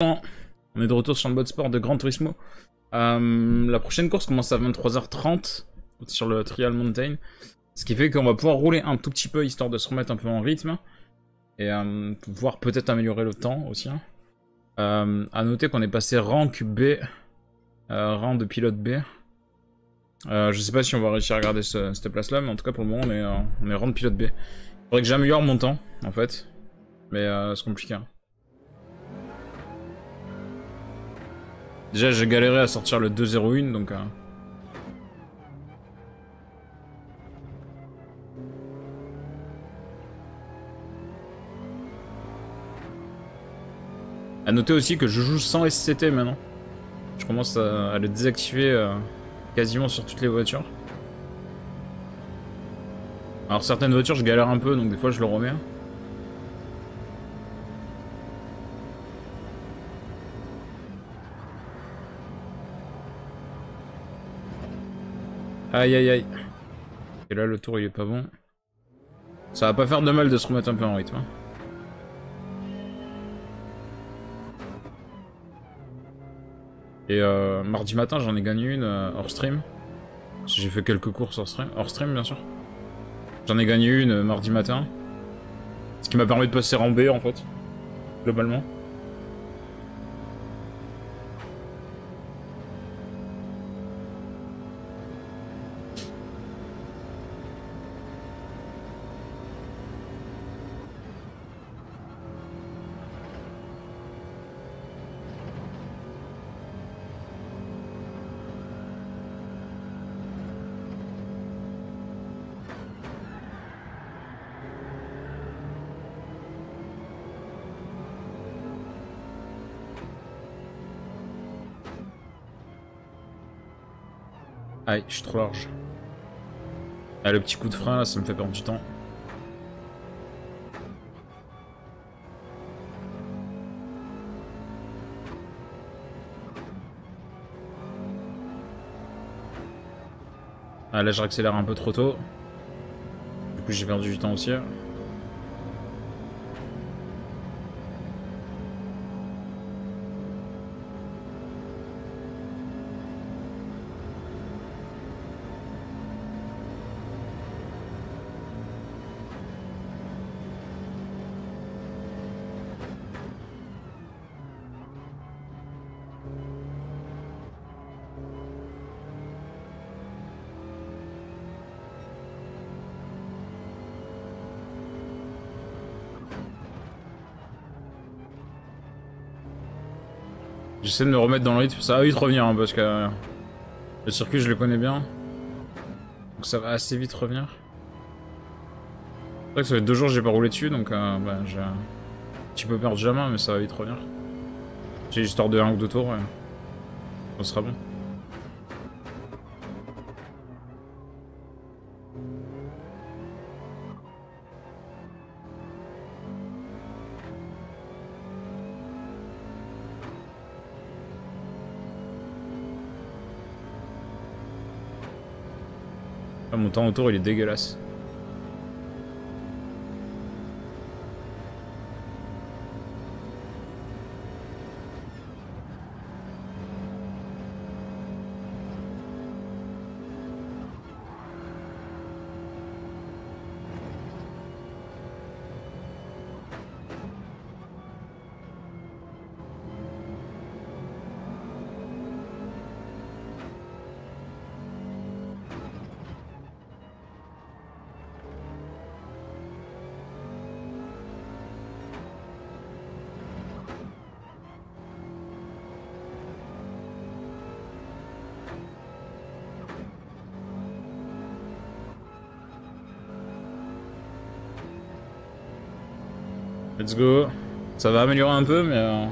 On est de retour sur le mode sport de Gran Turismo. La prochaine course commence à 23h30 sur le Trial Mountain. Ce qui fait qu'on va pouvoir rouler un tout petit peu histoire de se remettre un peu en rythme. Et pouvoir peut-être améliorer le temps aussi. À noter qu'on est passé rank B, rang de pilote B. Je sais pas si on va réussir à garder cette place-là, mais en tout cas pour le moment on est rang de pilote B. Faudrait que j'améliore mon temps, en fait. Mais c'est compliqué. Hein. Déjà j'ai galéré à sortir le 2.01, donc... À noter aussi que je joue sans SCT maintenant. Je commence à le désactiver quasiment sur toutes les voitures. Alors certaines voitures je galère un peu, donc des fois je le remets. Aïe aïe aïe. Et là le tour il est pas bon. Ça va pas faire de mal de se remettre un peu en rythme. Hein. Et mardi matin j'en ai gagné une hors stream. J'ai fait quelques courses hors stream bien sûr. J'en ai gagné une mardi matin. Ce qui m'a permis de passer en B en fait. Globalement. Aïe, je suis trop large. Ah, le petit coup de frein là, ça me fait perdre du temps. Ah là, je réaccélère un peu trop tôt. Du coup, j'ai perdu du temps aussi. J'essaie de me remettre dans le rythme, ça va vite revenir hein, parce que le circuit je le connais bien. Donc ça va assez vite revenir. C'est vrai que ça fait 2 jours que j'ai pas roulé dessus donc bah, j'ai un petit peu perdu la main mais ça va vite revenir. J'ai l'histoire de 1 ou 2 tours et ça sera bon. Ah, mon temps autour il est dégueulasse. Let's go. Ça va améliorer un peu, mais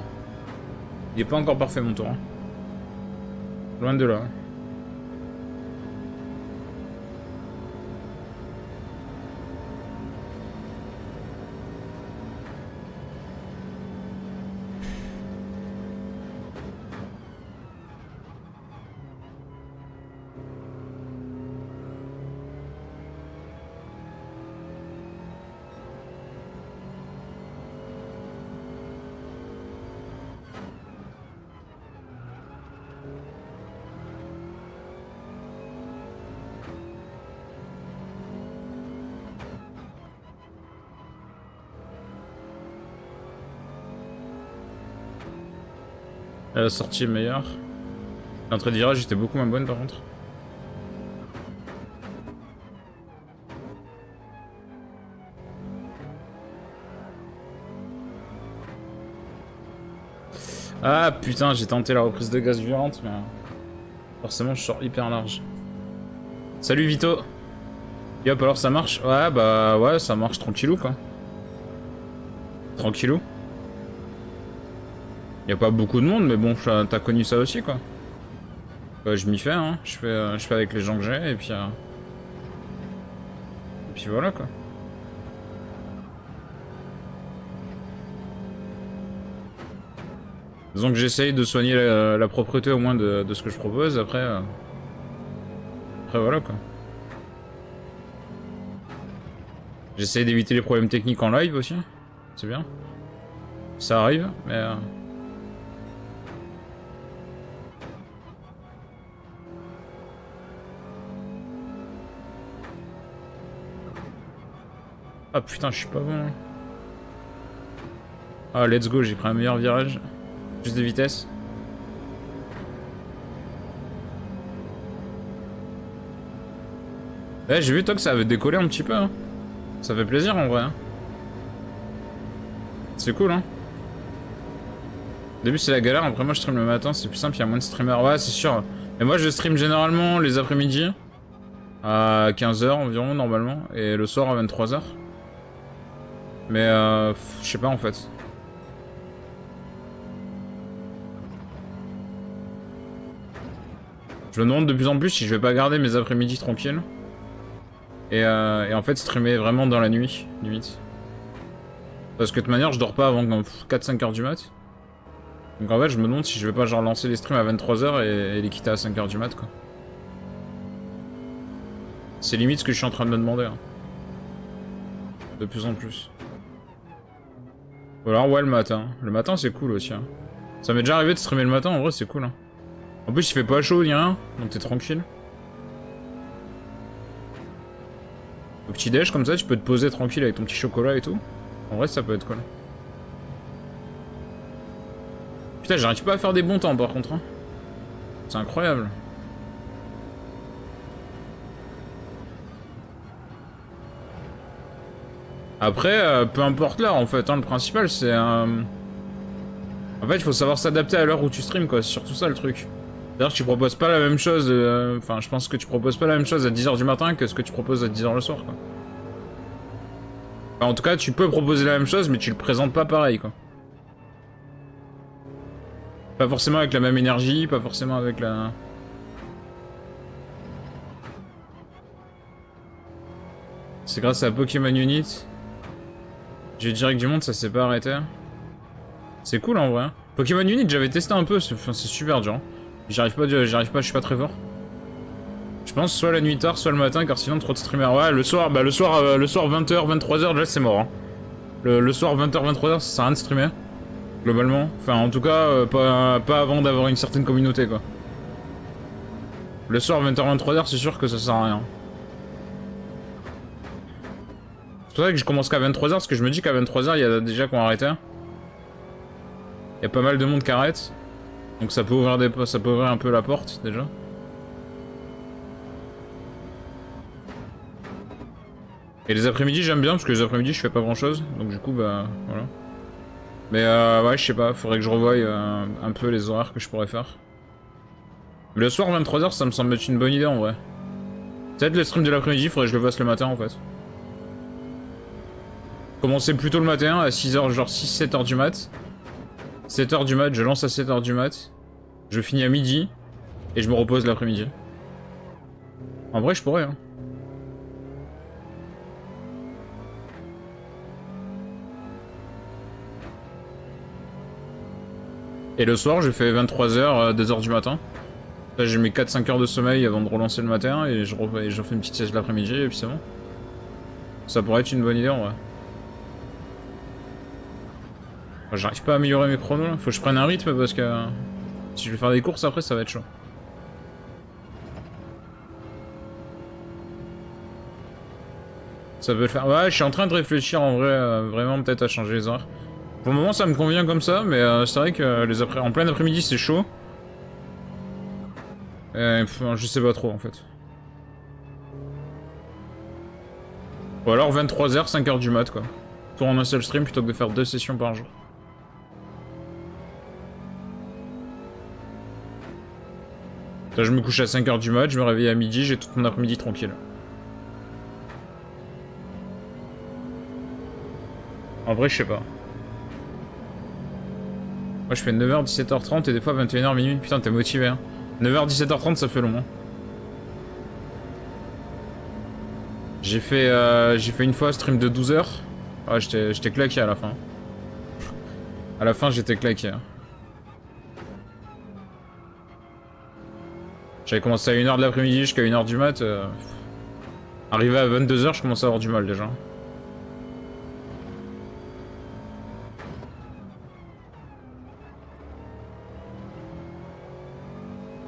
il est pas encore parfait mon tour. Hein. Loin de là. La sortie est meilleure. L'entrée de virage était beaucoup moins bonne par contre. Ah putain, j'ai tenté la reprise de gaz violente, mais forcément je sors hyper large. Salut Vito. Et hop, alors ça marche? Ouais, bah ouais, ça marche tranquillou quoi. Tranquillou. Y'a pas beaucoup de monde, mais bon, t'as connu ça aussi quoi. Je m'y fais, hein. Je fais avec les gens que j'ai, et puis voilà quoi. Disons que j'essaye de soigner la propreté au moins de ce que je propose, après voilà quoi. J'essaye d'éviter les problèmes techniques en live aussi, c'est bien. Ça arrive, mais... Ah putain, je suis pas bon. Ah, let's go, j'ai pris un meilleur virage. Plus de vitesse. Ouais, j'ai vu toi que ça avait décollé un petit peu. Hein. Ça fait plaisir en vrai. Hein. C'est cool hein. Au début c'est la galère, après moi je stream le matin, c'est plus simple, il y a moins de streamers. Ouais, c'est sûr. Mais moi je stream généralement les après-midi. À 15 h environ normalement. Et le soir à 23 h. Mais je sais pas en fait. Je me demande de plus en plus si je vais pas garder mes après-midi tranquilles. Et en fait streamer vraiment dans la nuit, limite. Parce que de toute manière je dors pas avant 4-5 h du mat. Donc en fait je me demande si je vais pas genre lancer les streams à 23 h et les quitter à 5 h du mat quoi. C'est limite ce que je suis en train de me demander. Hein. De plus en plus. Ou alors ouais le matin. Le matin c'est cool aussi. Hein. Ça m'est déjà arrivé de streamer le matin, en vrai c'est cool. Hein. En plus il fait pas chaud ni rien, donc t'es tranquille. Au petit déj comme ça tu peux te poser tranquille avec ton petit chocolat et tout. En vrai ça peut être cool. Putain j'arrive pas à faire des bons temps par contre. Hein. C'est incroyable. Après, peu importe l'heure en fait, hein, le principal c'est... En fait il faut savoir s'adapter à l'heure où tu stream quoi, c'est surtout ça le truc. C'est-à-dire que tu proposes pas la même chose, enfin je pense que tu proposes pas la même chose à 10 h du matin que ce que tu proposes à 10 h le soir quoi. Enfin, en tout cas tu peux proposer la même chose mais tu le présentes pas pareil quoi. Pas forcément avec la même énergie, pas forcément avec la... C'est grâce à Pokémon Unit. J'ai direct du monde, ça s'est pas arrêté. C'est cool en vrai. Hein. Pokémon Unit, j'avais testé un peu, c'est super dur. J'arrive pas, je suis pas très fort. Je pense soit la nuit tard, soit le matin, car sinon trop de streamers. Ouais, le soir, bah le soir 20 h, 23 h, déjà c'est mort. Hein. Le soir 20 h, 23 h, ça sert à rien de streamer. Globalement. Enfin, en tout cas, pas avant d'avoir une certaine communauté, quoi. Le soir 20 h, 23 h, c'est sûr que ça sert à rien. C'est pour ça que je commence qu'à 23 h, parce que je me dis qu'à 23 h, il y a déjà qu'on a arrêté. Il y a pas mal de monde qui arrête. Donc ça peut ouvrir ça peut ouvrir un peu la porte, déjà. Et les après-midi, j'aime bien, parce que les après-midi, je fais pas grand-chose. Donc du coup, bah, voilà. Mais ouais, je sais pas, faudrait que je revoie un peu les horaires que je pourrais faire. Mais le soir, 23 h, ça me semble être une bonne idée, en vrai. Peut-être le stream de l'après-midi, faudrait que je le fasse le matin, en fait. Commencer plus tôt le matin, à 6 h, genre 6-7 h du mat. 7 h du mat, je lance à 7 h du mat. Je finis à midi. Et je me repose l'après-midi. En vrai, je pourrais, hein. Et le soir, je fais 23 h, 2 h du matin. Là, j'ai mes 4-5 heures de sommeil avant de relancer le matin. Et je fais une petite sieste l'après-midi, et puis c'est bon. Ça pourrait être une bonne idée, en vrai. J'arrive pas à améliorer mes chronos, là. Faut que je prenne un rythme, parce que... si je vais faire des courses après, ça va être chaud. Ça peut le faire. Ouais, je suis en train de réfléchir, en vrai, vraiment peut-être à changer les horaires. Pour le moment, ça me convient comme ça, mais c'est vrai que en plein après-midi, c'est chaud. Je sais pas trop, en fait. Ou alors 23h, 5h du mat, quoi. Pour en un seul stream, plutôt que de faire 2 sessions par jour. Là, je me couche à 5h du mat, je me réveille à midi, j'ai toute mon après-midi tranquille. En vrai, je sais pas. Moi, je fais 9h, 17h30 et des fois 21h, minuit. Putain, t'es motivé, hein. 9h, 17h30, ça fait long, hein. J'ai fait une fois un stream de 12h. Ah, j'étais claqué à la fin. À la fin, j'étais claqué. Hein. J'avais commencé à 1h de l'après-midi jusqu'à 1h du mat. Arrivé à 22h, je commençais à avoir du mal déjà.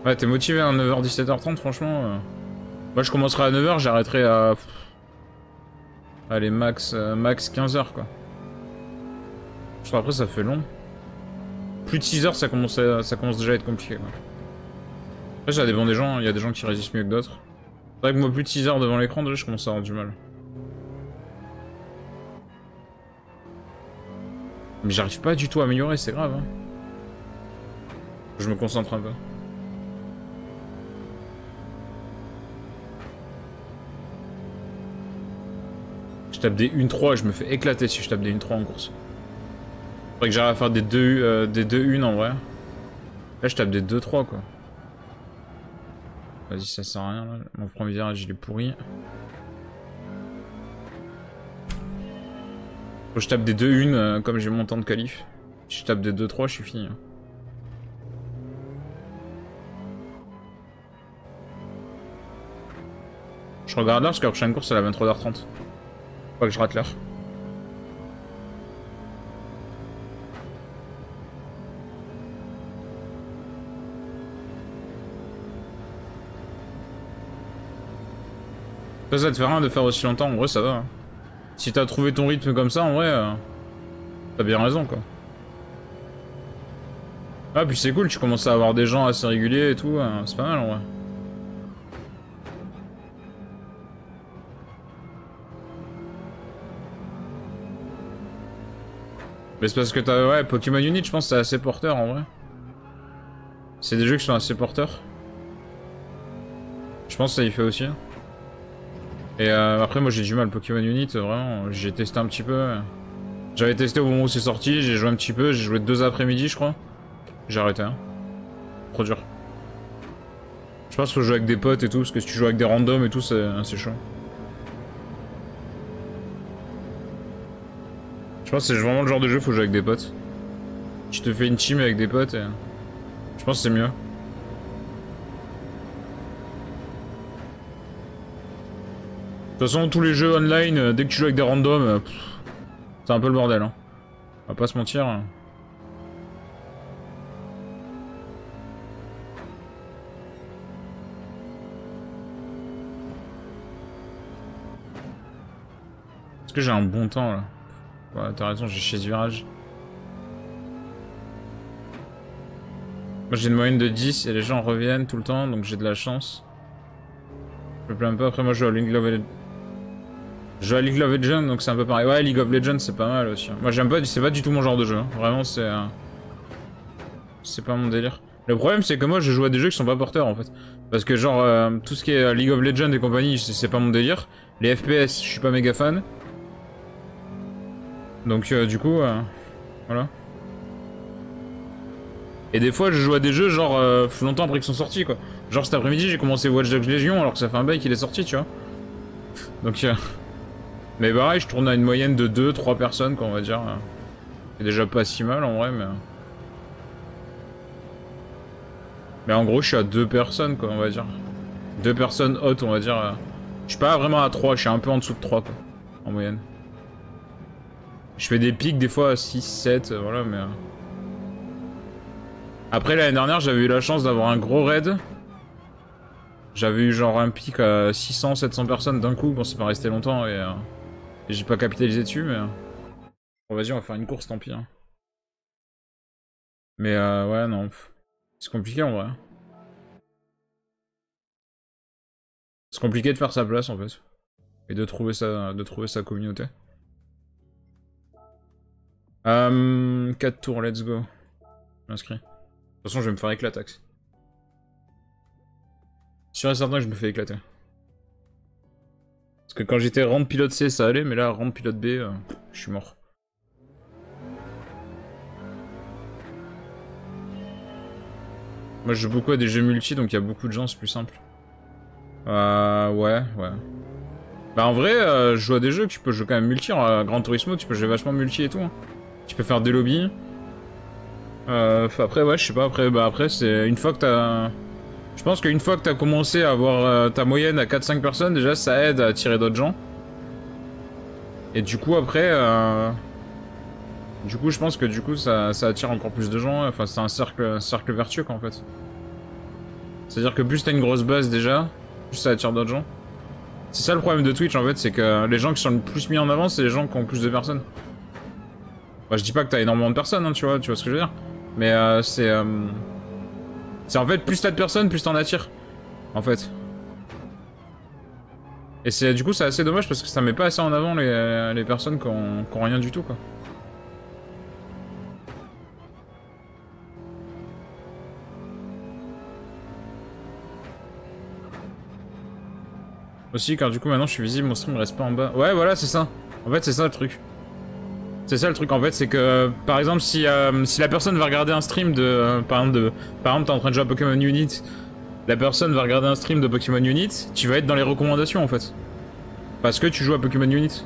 Ouais, t'es motivé à 9h, 17h30, franchement. Moi, je commencerai à 9h, j'arrêterai à... Allez, max 15h, quoi. Je crois après, ça fait long. Plus de 6h, ça commence déjà à être compliqué, quoi. Après, ça dépend des gens, il y a des gens qui résistent mieux que d'autres. C'est vrai que moi, plus de 6h devant l'écran, déjà, je commence à avoir du mal. Mais j'arrive pas du tout à améliorer, c'est grave, hein. Je me concentre un peu. Je tape des 1-3, je me fais éclater si je tape des 1-3 en course. Faudrait que j'arrive à faire des 2-1 en vrai. Là, je tape des 2-3, quoi. Vas-y, ça sert à rien, là. Mon premier virage, il est pourri. Faut que je tape des 2-1, comme j'ai mon temps de qualif. Si je tape des 2-3, je suis fini. Hein. Je regarde l'heure parce que la prochaine course, c'est à 23h30. Faut pas que je rate l'heure. Ça te fait rien de faire aussi longtemps, en vrai ça va. Hein. Si t'as trouvé ton rythme comme ça, en vrai, t'as bien raison quoi. Ah puis c'est cool, tu commences à avoir des gens assez réguliers et tout, c'est pas mal en vrai. Mais c'est parce que t'as... Ouais, Pokémon Unit, je pense que c'est assez porteur en vrai. C'est des jeux qui sont assez porteurs. Je pense que ça y fait aussi. Et après moi j'ai du mal, Pokémon Unit, vraiment, j'ai testé un petit peu. J'avais testé au moment où c'est sorti, j'ai joué un petit peu, j'ai joué 2 après-midi je crois. J'ai arrêté, hein. Trop dur. Je pense qu'il faut jouer avec des potes et tout, parce que si tu joues avec des randoms et tout, c'est chaud. Je pense que c'est vraiment le genre de jeu, faut jouer avec des potes. Tu te fais une team avec des potes et... Je pense que c'est mieux. De toute façon, tous les jeux online, dès que tu joues avec des randoms, c'est un peu le bordel. Hein. On va pas se mentir. Hein. Est-ce que j'ai un bon temps là? Ouais, t'as raison, j'ai chez virage. Moi j'ai une moyenne de 10 et les gens reviennent tout le temps, donc j'ai de la chance. Je me plains pas, après moi je joue à League of Legends. Je joue à League of Legends, donc c'est un peu pareil. Ouais, League of Legends c'est pas mal aussi. Moi j'aime pas, c'est pas du tout mon genre de jeu. Hein. Vraiment c'est... c'est pas mon délire. Le problème c'est que moi je joue à des jeux qui sont pas porteurs en fait. Parce que genre, tout ce qui est League of Legends et compagnie, c'est pas mon délire. Les FPS, je suis pas méga fan. Donc du coup, voilà. Et des fois je joue à des jeux genre longtemps après qu'ils sont sortis quoi. Genre cet après-midi j'ai commencé Watch Dogs Legion alors que ça fait un bail qu'il est sorti tu vois. Donc mais pareil je tourne à une moyenne de 2-3 personnes quoi on va dire. C'est déjà pas si mal en vrai mais... Mais en gros je suis à 2 personnes quoi on va dire. 2 personnes hautes on va dire. Je suis pas vraiment à 3, je suis un peu en dessous de 3 quoi. En moyenne. Je fais des pics des fois à 6, 7, voilà mais... Après l'année dernière j'avais eu la chance d'avoir un gros raid. J'avais eu genre un pic à 600, 700 personnes d'un coup, bon c'est pas resté longtemps et j'ai pas capitalisé dessus mais... Bon vas-y on va faire une course tant pis hein. Mais ouais, non. C'est compliqué en vrai. C'est compliqué de faire sa place en fait. Et de trouver sa communauté. 4 tours, let's go. Inscrit. De toute façon, je vais me faire éclater. Sûr et certain que je me fais éclater. Parce que quand j'étais rang pilote C, ça allait, mais là, rang pilote B, je suis mort. Moi, je joue beaucoup à des jeux multi, donc il y a beaucoup de gens, c'est plus simple. Ouais. Bah en vrai, je joue à des jeux que tu peux jouer quand même multi. Gran Turismo, tu peux jouer vachement multi et tout. Hein. Tu peux faire des lobbies. Après, ouais, je sais pas. Après c'est une fois que t'as... Je pense qu'une fois que t'as commencé à avoir ta moyenne à 4-5 personnes, déjà, ça aide à attirer d'autres gens. Et du coup, après... Du coup, je pense que du coup, ça attire encore plus de gens. Enfin, c'est un cercle vertueux, quoi, en fait. C'est-à-dire que plus t'as une grosse base, déjà, plus ça attire d'autres gens. C'est ça le problème de Twitch, en fait, c'est que les gens qui sont le plus mis en avant, c'est les gens qui ont plus de personnes. Bah, je dis pas que t'as énormément de personnes, hein, tu vois ce que je veux dire. Mais c'est en fait, plus t'as de personnes, plus t'en attires. En fait. Et c'est du coup, c'est assez dommage parce que ça met pas assez en avant les personnes qui ont rien du tout, quoi. Aussi, car du coup, maintenant je suis visible, mon stream reste pas en bas. Ouais, voilà, c'est ça. En fait, c'est ça le truc. C'est ça le truc en fait, c'est que par exemple si la personne va regarder un stream de par exemple t'es en train de jouer à Pokémon Unit, la personne va regarder un stream de Pokémon Unit, tu vas être dans les recommandations en fait. Parce que tu joues à Pokémon Unit.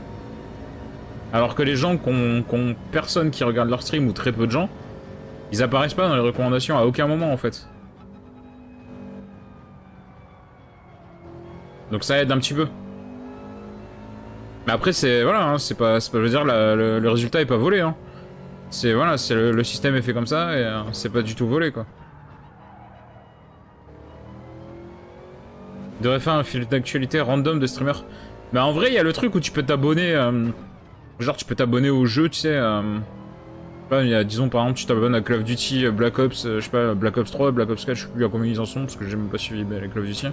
Alors que les gens qui personne qui regarde leur stream ou très peu de gens, ils apparaissent pas dans les recommandations à aucun moment en fait. Donc ça aide un petit peu. Mais après c'est voilà, hein, c'est pas je veux dire le résultat est pas volé hein. C'est voilà, c'est le système est fait comme ça et c'est pas du tout volé quoi. Il devrait faire un fil d'actualité random de streamers. Bah en vrai, il y a le truc où tu peux t'abonner, genre tu peux t'abonner au jeu, tu sais. Il y a, disons par exemple, tu t'abonnes à Call of Duty, Black Ops, je sais pas, Black Ops 3, Black Ops 4, je sais plus à combien ils en sont parce que j'ai même pas suivi les Call of Duty.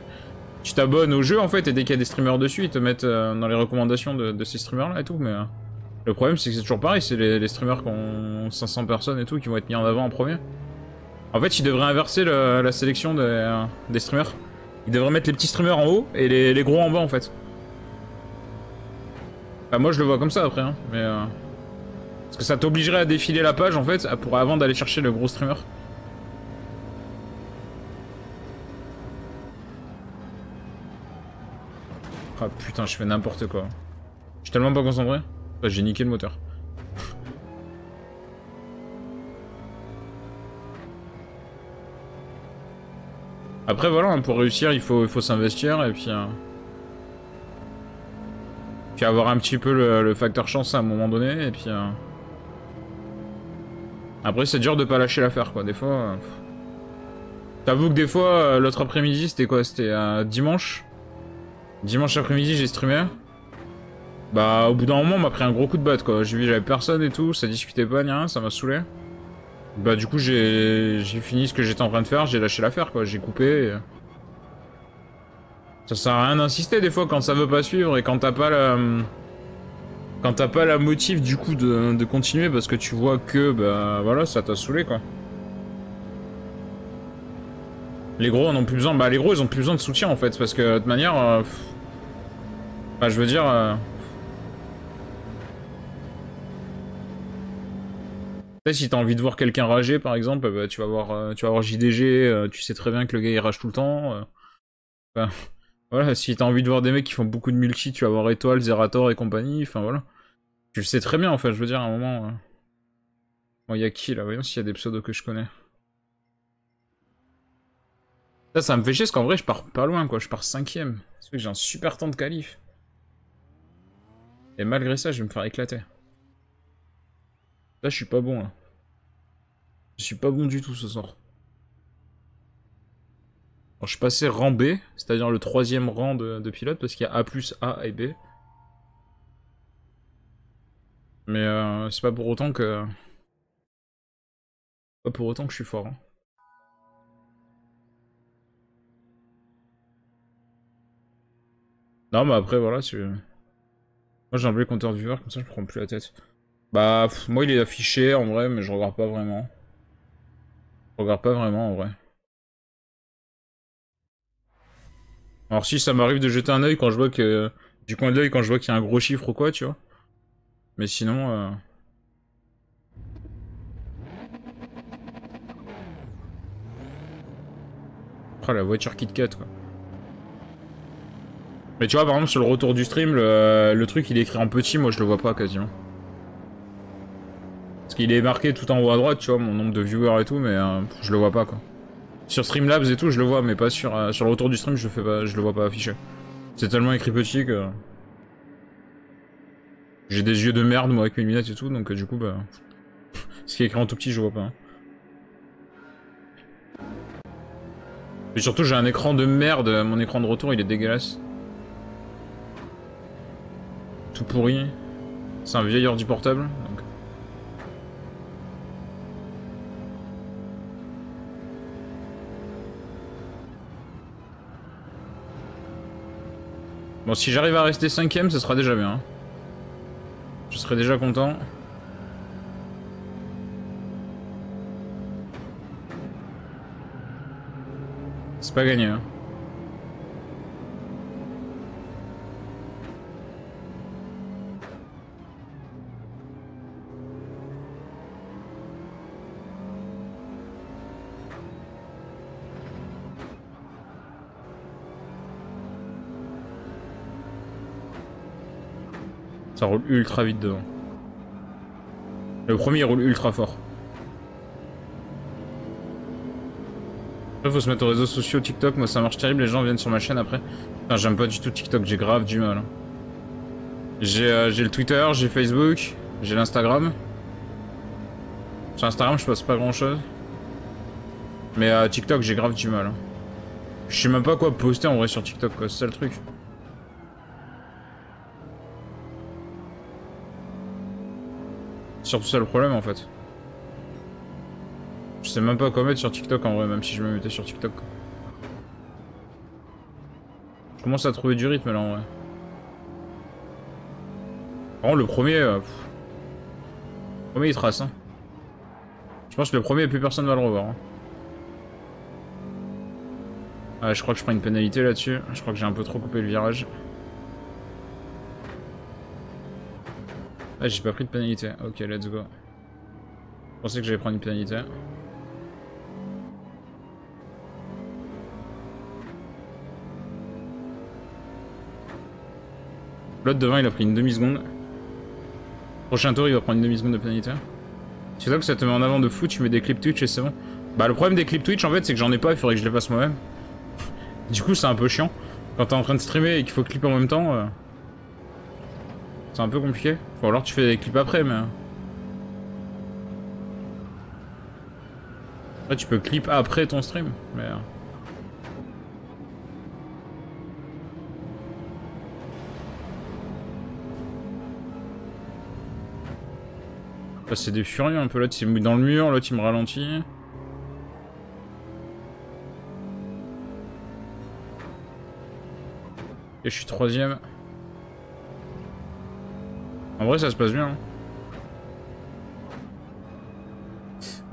Tu t'abonnes au jeu en fait et dès qu'il y a des streamers dessus, ils te mettent dans les recommandations de ces streamers là et tout. Mais le problème c'est que c'est toujours pareil, c'est les streamers qui ont 500 personnes et tout qui vont être mis en avant en premier. En fait, ils devraient inverser la sélection des streamers. Ils devraient mettre les petits streamers en haut et les gros en bas en fait. Bah moi je le vois comme ça après, hein, mais parce que ça t'obligerait à défiler la page en fait pour avant d'aller chercher le gros streamer. Ah putain, je fais n'importe quoi. Je suis tellement pas concentré. Enfin, j'ai niqué le moteur. Après voilà, hein, pour réussir il faut s'investir et puis avoir un petit peu le facteur chance à un moment donné et puis après c'est dur de pas lâcher l'affaire quoi, des fois... T'avoue que des fois, l'autre après-midi c'était quoi? C'était dimanche. Dimanche après-midi j'ai streamé. Bah au bout d'un moment on m'a pris un gros coup de batte quoi, j'ai vu j'avais personne et tout, ça discutait pas ni rien, ça m'a saoulé. Bah du coup j'ai fini ce que j'étais en train de faire, j'ai lâché l'affaire quoi, j'ai coupé et... Ça sert à rien d'insister des fois quand ça veut pas suivre et quand t'as pas la... Quand t'as pas la motive du coup de continuer parce que tu vois que bah voilà ça t'a saoulé quoi. Les gros en ont plus besoin, bah les gros ils ont plus besoin de soutien en fait parce que de toute manière... Enfin je veux dire... Tu sais, si t'as envie de voir quelqu'un rager par exemple, bah, tu vas voir JDG, tu sais très bien que le gars il rage tout le temps. Enfin, voilà, si t'as envie de voir des mecs qui font beaucoup de multi, tu vas voir Étoile, Zerator et compagnie, enfin voilà. Tu le sais très bien en fait, je veux dire à un moment... Bon, y'a qui là? Voyons s'il y a des pseudos que je connais. Ça me fait chier parce qu'en vrai je pars pas loin quoi, je pars 5ème. C'est vrai que j'ai un super temps de qualif. Et malgré ça, je vais me faire éclater. Là, je suis pas bon là. Je suis pas bon du tout ce soir. Alors, je suis passé rang B, c'est-à-dire le 3ème rang de pilote, parce qu'il y a A+, A et B. Mais c'est pas pour autant que Pas pour autant que je suis fort. Hein. Non, mais après, voilà, c'est... Moi, j'ai enlevé le compteur de viewer, comme ça, je prends plus la tête. Bah, moi, il est affiché, en vrai, mais je regarde pas vraiment. Je regarde pas vraiment, en vrai. Alors, si, ça m'arrive de jeter un œil quand je vois que... Du coin de l'œil, quand je vois qu'il y a un gros chiffre ou quoi, tu vois. Mais sinon... Oh, la voiture KitKat, quoi. Mais tu vois, par exemple, sur le retour du stream, le truc, il est écrit en petit, moi, je le vois pas, quasiment. Parce qu'il est marqué tout en haut à droite, tu vois, mon nombre de viewers et tout, mais je le vois pas, quoi. Sur Streamlabs et tout, je le vois, mais pas sur, sur le retour du stream, je le vois pas affiché. C'est tellement écrit petit que... J'ai des yeux de merde, moi, avec mes lunettes et tout, donc du coup, bah... Ce qui est écrit en tout petit, je vois pas. Et surtout, j'ai un écran de merde, mon écran de retour, il est dégueulasse. Tout pourri. C'est un vieil ordi portable, donc... Bon, si j'arrive à rester 5ème, ce sera déjà bien. Hein. Je serai déjà content. C'est pas gagné, hein. Ça roule ultra vite devant. Le premier, il roule ultra fort. Après, faut se mettre aux réseaux sociaux, TikTok, moi ça marche terrible, les gens viennent sur ma chaîne après. Enfin, j'aime pas du tout TikTok, j'ai grave du mal. Hein. J'ai le Twitter, j'ai Facebook, j'ai l'Instagram. Sur Instagram, je passe pas grand chose. Mais à TikTok, j'ai grave du mal. Hein. Je sais même pas quoi poster en vrai sur TikTok, quoi, c'est ça le truc. C'est surtout ça le problème en fait. Je sais même pas quoi mettre sur TikTok en vrai, même si je me mettais sur TikTok. Quoi. Je commence à trouver du rythme là en vrai. Par contre, le premier. Le premier il trace. Hein. Je pense que le premier, plus personne va le revoir. Hein. Ah, je crois que je prends une pénalité là-dessus. Je crois que j'ai un peu trop coupé le virage. Ah, j'ai pas pris de pénalité. Ok, let's go. Je pensais que j'allais prendre une pénalité. L'autre devant, il a pris une demi-seconde. Prochain tour, il va prendre une demi-seconde de pénalité. C'est ça que ça te met en avant de fou, tu mets des clips Twitch et c'est bon. Bah, le problème des clips Twitch, en fait, c'est que j'en ai pas, il faudrait que je les fasse moi-même. Du coup, c'est un peu chiant. Quand t'es en train de streamer et qu'il faut clipper en même temps, c'est un peu compliqué. Ou alors tu fais des clips après, mais... Après, tu peux clip après ton stream, mais... Là, c'est des furieux un peu. L'autre, il me met dans le mur, l'autre, il me ralentit. Et je suis 3ème. En vrai, ça se passe bien. Hein.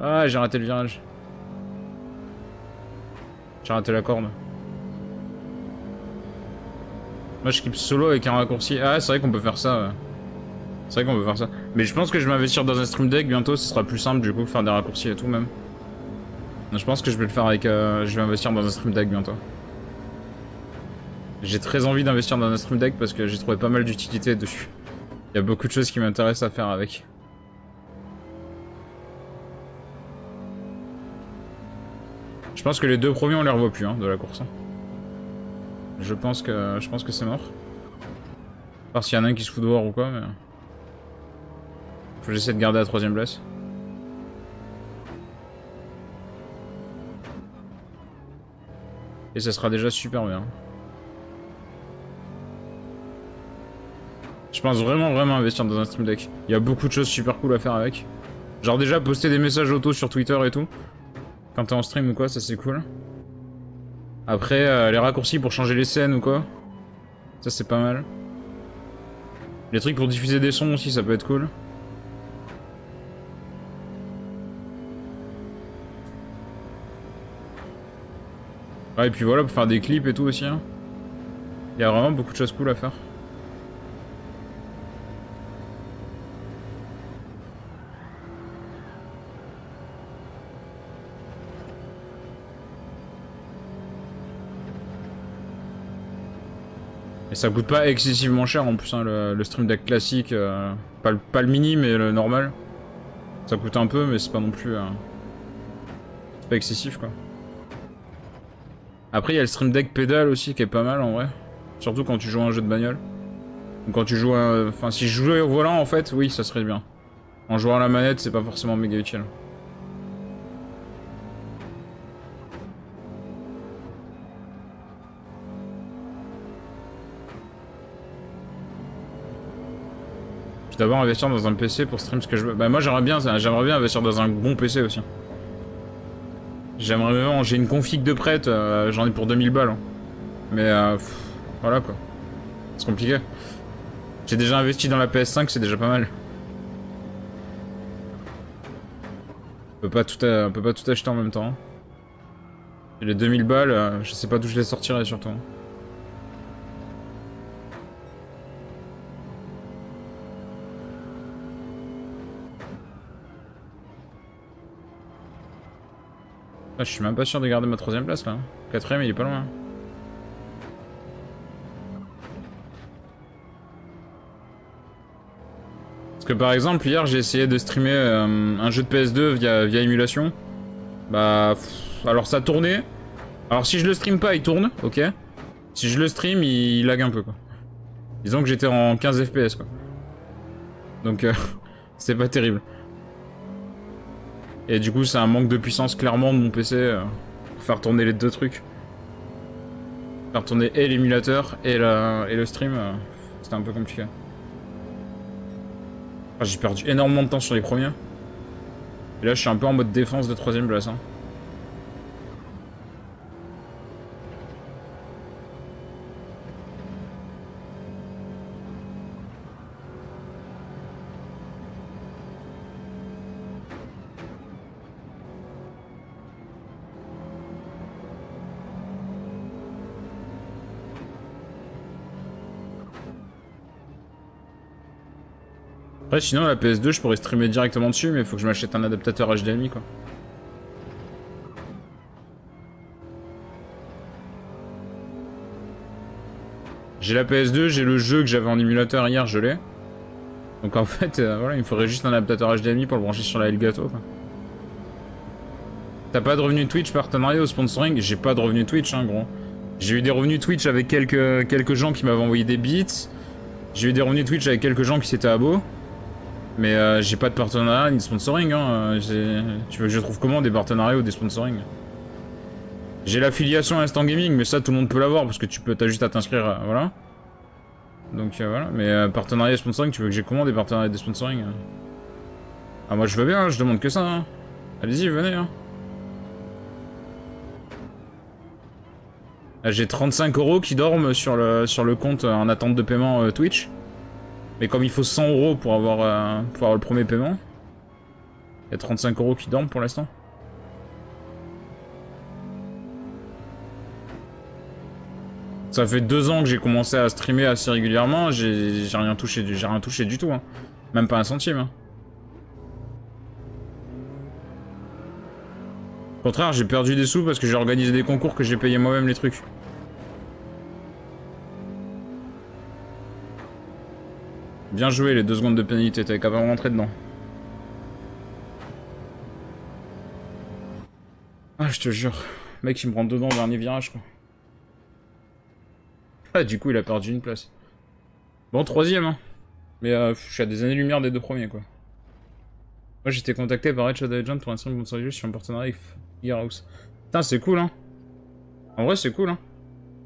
Ah, j'ai raté le virage. J'ai raté la corde. Moi, je clip solo avec un raccourci. Ah, c'est vrai qu'on peut faire ça. Ouais. C'est vrai qu'on peut faire ça. Mais je pense que je vais m'investir dans un stream deck bientôt, ce sera plus simple du coup, faire des raccourcis et tout même. Je pense que je vais le faire avec... je vais investir dans un stream deck bientôt. J'ai très envie d'investir dans un stream deck parce que j'ai trouvé pas mal d'utilité dessus. Il y a beaucoup de choses qui m'intéressent à faire avec. Je pense que les deux premiers on les revoit plus hein, de la course. Hein. Je pense que c'est mort. À part s'il y en a un qui se fout dehors ou quoi, mais... Faut que j'essaie de garder la 3ème place. Et ça sera déjà super bien. Je pense vraiment investir dans un stream deck. Il y a beaucoup de choses super cool à faire avec. Genre déjà poster des messages auto sur Twitter et tout. Quand t'es en stream ou quoi, ça c'est cool. Après, les raccourcis pour changer les scènes ou quoi. Ça c'est pas mal. Les trucs pour diffuser des sons aussi, ça peut être cool. Ouais, et puis voilà, pour faire des clips et tout aussi. Hein. Il y a vraiment beaucoup de choses cool à faire. Et ça coûte pas excessivement cher en plus, hein, le Stream Deck classique. Pas le mini, mais le normal. Ça coûte un peu, mais c'est pas non plus... c'est pas excessif, quoi. Après, il y a le Stream Deck pédale aussi, qui est pas mal, en vrai. Surtout quand tu joues à un jeu de bagnole. Ou quand tu joues à... Enfin, si je jouais au volant, en fait, oui, ça serait bien. En jouant à la manette, c'est pas forcément méga utile. D'abord investir dans un PC pour stream ce que je veux. Bah moi j'aimerais bien investir dans un bon PC aussi. J'aimerais vraiment, j'ai une config de prête, j'en ai pour 2000 balles. Hein. Mais voilà quoi. C'est compliqué. J'ai déjà investi dans la PS5, c'est déjà pas mal. On peut pas tout acheter en même temps. Les 2000 balles, je sais pas d'où je les sortirai surtout. Ah, je suis même pas sûr de garder ma 3ème place là. 4ème il est pas loin. Parce que par exemple hier j'ai essayé de streamer un jeu de PS2 via émulation. Bah alors ça tournait. Alors si je le stream pas il tourne, ok. Si je le stream il lag un peu quoi. Disons que j'étais en 15 FPS quoi. Donc c'est pas terrible. Et du coup, c'est un manque de puissance clairement de mon PC pour faire tourner les deux trucs. Faire tourner et l'émulateur et le stream, c'était un peu compliqué. Enfin, j'ai perdu énormément de temps sur les premiers. Et là, je suis un peu en mode défense de 3ème place. Hein. Après, sinon, la PS2, je pourrais streamer directement dessus, mais il faut que je m'achète un adaptateur HDMI, quoi. J'ai la PS2, j'ai le jeu que j'avais en émulateur hier, je l'ai. Donc en fait, voilà, il me faudrait juste un adaptateur HDMI pour le brancher sur la Elgato, quoi. T'as pas de revenu Twitch partenariat au sponsoring? J'ai pas de revenu Twitch, hein, gros. J'ai eu des revenus Twitch avec quelques gens qui m'avaient envoyé des bits. J'ai eu des revenus Twitch avec quelques gens qui s'étaient abos. Mais j'ai pas de partenariat ni de sponsoring. Hein. Tu veux que je trouve comment des partenariats ou des sponsoring? J'ai l'affiliation Instant Gaming, mais ça tout le monde peut l'avoir parce que t'as juste à t'inscrire, voilà. Donc voilà, mais partenariat et sponsoring, tu veux que j'ai comment des partenariats et des sponsoring? Ah moi je veux bien, hein, je demande que ça. Hein. Allez-y, venez. Hein. J'ai 35 € qui dorment sur le compte en attente de paiement Twitch. Mais comme il faut 100 € pour avoir le premier paiement, il y a 35 € qui dorment pour l'instant. Ça fait 2 ans que j'ai commencé à streamer assez régulièrement, j'ai rien touché du tout. Hein. Même pas un centime. Hein. Au contraire, j'ai perdu des sous parce que j'ai organisé des concours que j'ai payé moi-même les trucs. Bien joué les 2 secondes de pénalité, t'avais qu'à pas rentrer dedans. Ah, je te jure. Mec, il me rentre dedans au dernier virage, quoi. Ah, du coup, il a perdu une place. Bon, 3ème, hein. Mais je suis à des années-lumière des 2 premiers, quoi. Moi, j'étais contacté par Red Shadow Legends pour un stream sponsorisé sur un partenariat avec Gearhouse. Putain, c'est cool, hein. En vrai, c'est cool, hein.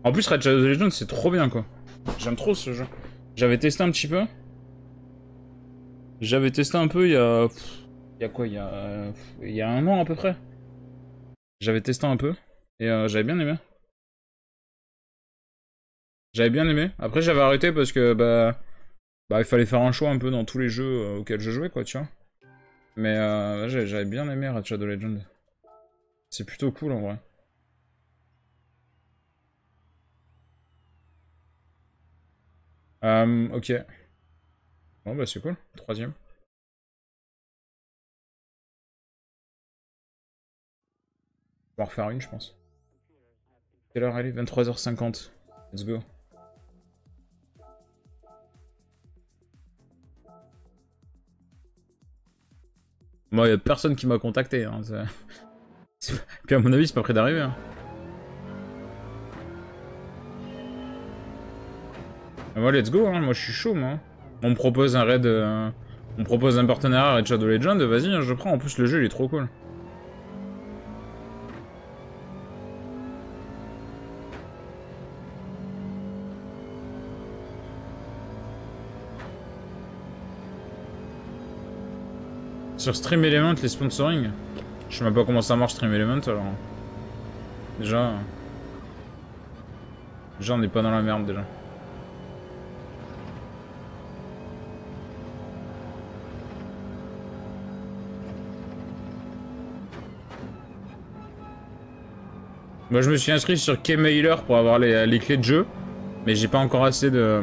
En plus, Red Shadow Legends, c'est trop bien, quoi. J'aime trop ce jeu. J'avais testé un petit peu. J'avais testé un peu il y a Il y a quoi? Il y a un an à peu près. J'avais testé un peu. Et j'avais bien aimé. J'avais bien aimé. Après, j'avais arrêté parce que, il fallait faire un choix un peu dans tous les jeux auxquels je jouais, quoi, tu vois. Mais j'avais bien aimé Red Shadow Legend. C'est plutôt cool, en vrai. Ok. Bon, bah, c'est cool. Troisième. On va en refaire une, je pense. Quelle heure elle est? 23h50. Let's go. Moi, y a personne qui m'a contacté. Hein, puis à mon avis, c'est pas près d'arriver. Hein. Moi, let's go. Hein. Moi, je suis chaud, moi. On me propose un raid... On me propose un partenariat Red Shadow Legend. Vas-y, hein, je prends. En plus, le jeu, il est trop cool. Sur Stream Element, les sponsoring, je sais même pas comment ça marche Stream Element alors. Déjà on n'est pas dans la merde déjà. Moi je me suis inscrit sur Keymailer pour avoir les clés de jeu, mais j'ai pas encore assez de...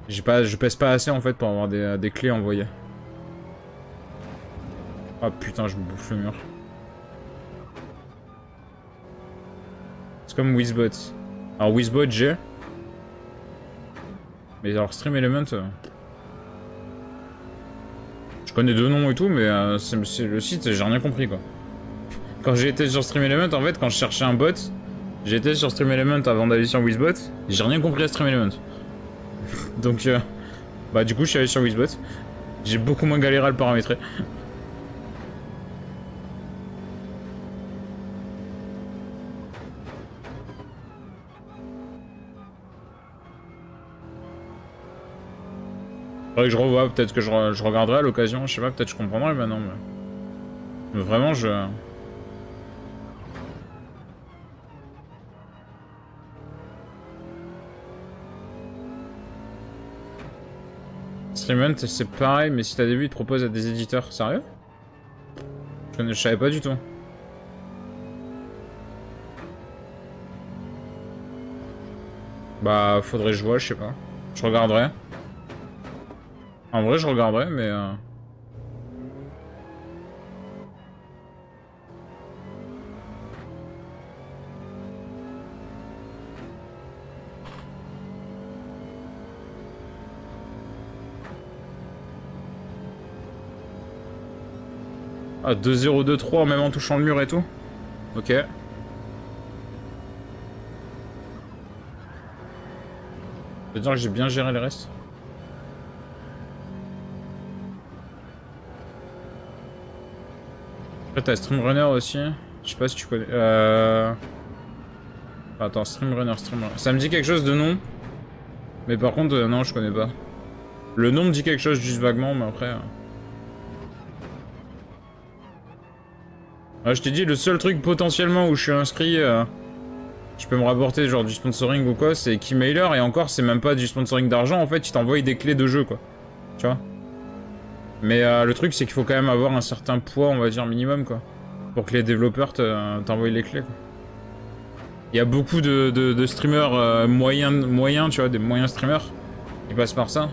Je pèse pas assez en fait pour avoir des clés envoyées. Ah putain, je me bouffe le mur. C'est comme Wizbot. Alors Wizbot j'ai. Mais alors Stream Element... Je connais deux noms et tout, mais c'est le site, j'ai rien compris quoi. Quand j'ai été sur Stream Element, en fait, quand je cherchais un bot, j'étais sur Stream Element avant d'aller sur Wizbot, j'ai rien compris à Stream Element. Donc, du coup, je suis allé sur Wizbot. J'ai beaucoup moins galéré à le paramétrer. Faudrait que je revoie, peut-être que je regarderai à l'occasion, je sais pas, peut-être je comprendrai maintenant, mais vraiment, Streamant, c'est pareil, mais si t'as des vues, ils te proposent à des éditeurs. Sérieux? Je savais pas du tout. Bah, faudrait que je vois, je sais pas. Je regarderai. En vrai, je regarderai, mais... Ah, 2-0-2-3 même en touchant le mur et tout? Ok. Je veux dire que j'ai bien géré le reste. Après t'as Streamrunner aussi. Je sais pas si tu connais... Attends, Streamrunner. Ça me dit quelque chose de nom. Mais par contre, non, je connais pas. Le nom me dit quelque chose juste vaguement, mais après... Je t'ai dit, le seul truc potentiellement où je suis inscrit... Je peux me rapporter genre du sponsoring ou quoi, c'est Keymailer, et encore c'est même pas du sponsoring d'argent, en fait ils t'envoient des clés de jeu quoi. Tu vois. Mais le truc c'est qu'il faut quand même avoir un certain poids, on va dire minimum quoi. Pour que les développeurs t'envoient les clés quoi. Il y a beaucoup de streamers moyens, tu vois, des moyens streamers qui passent par ça.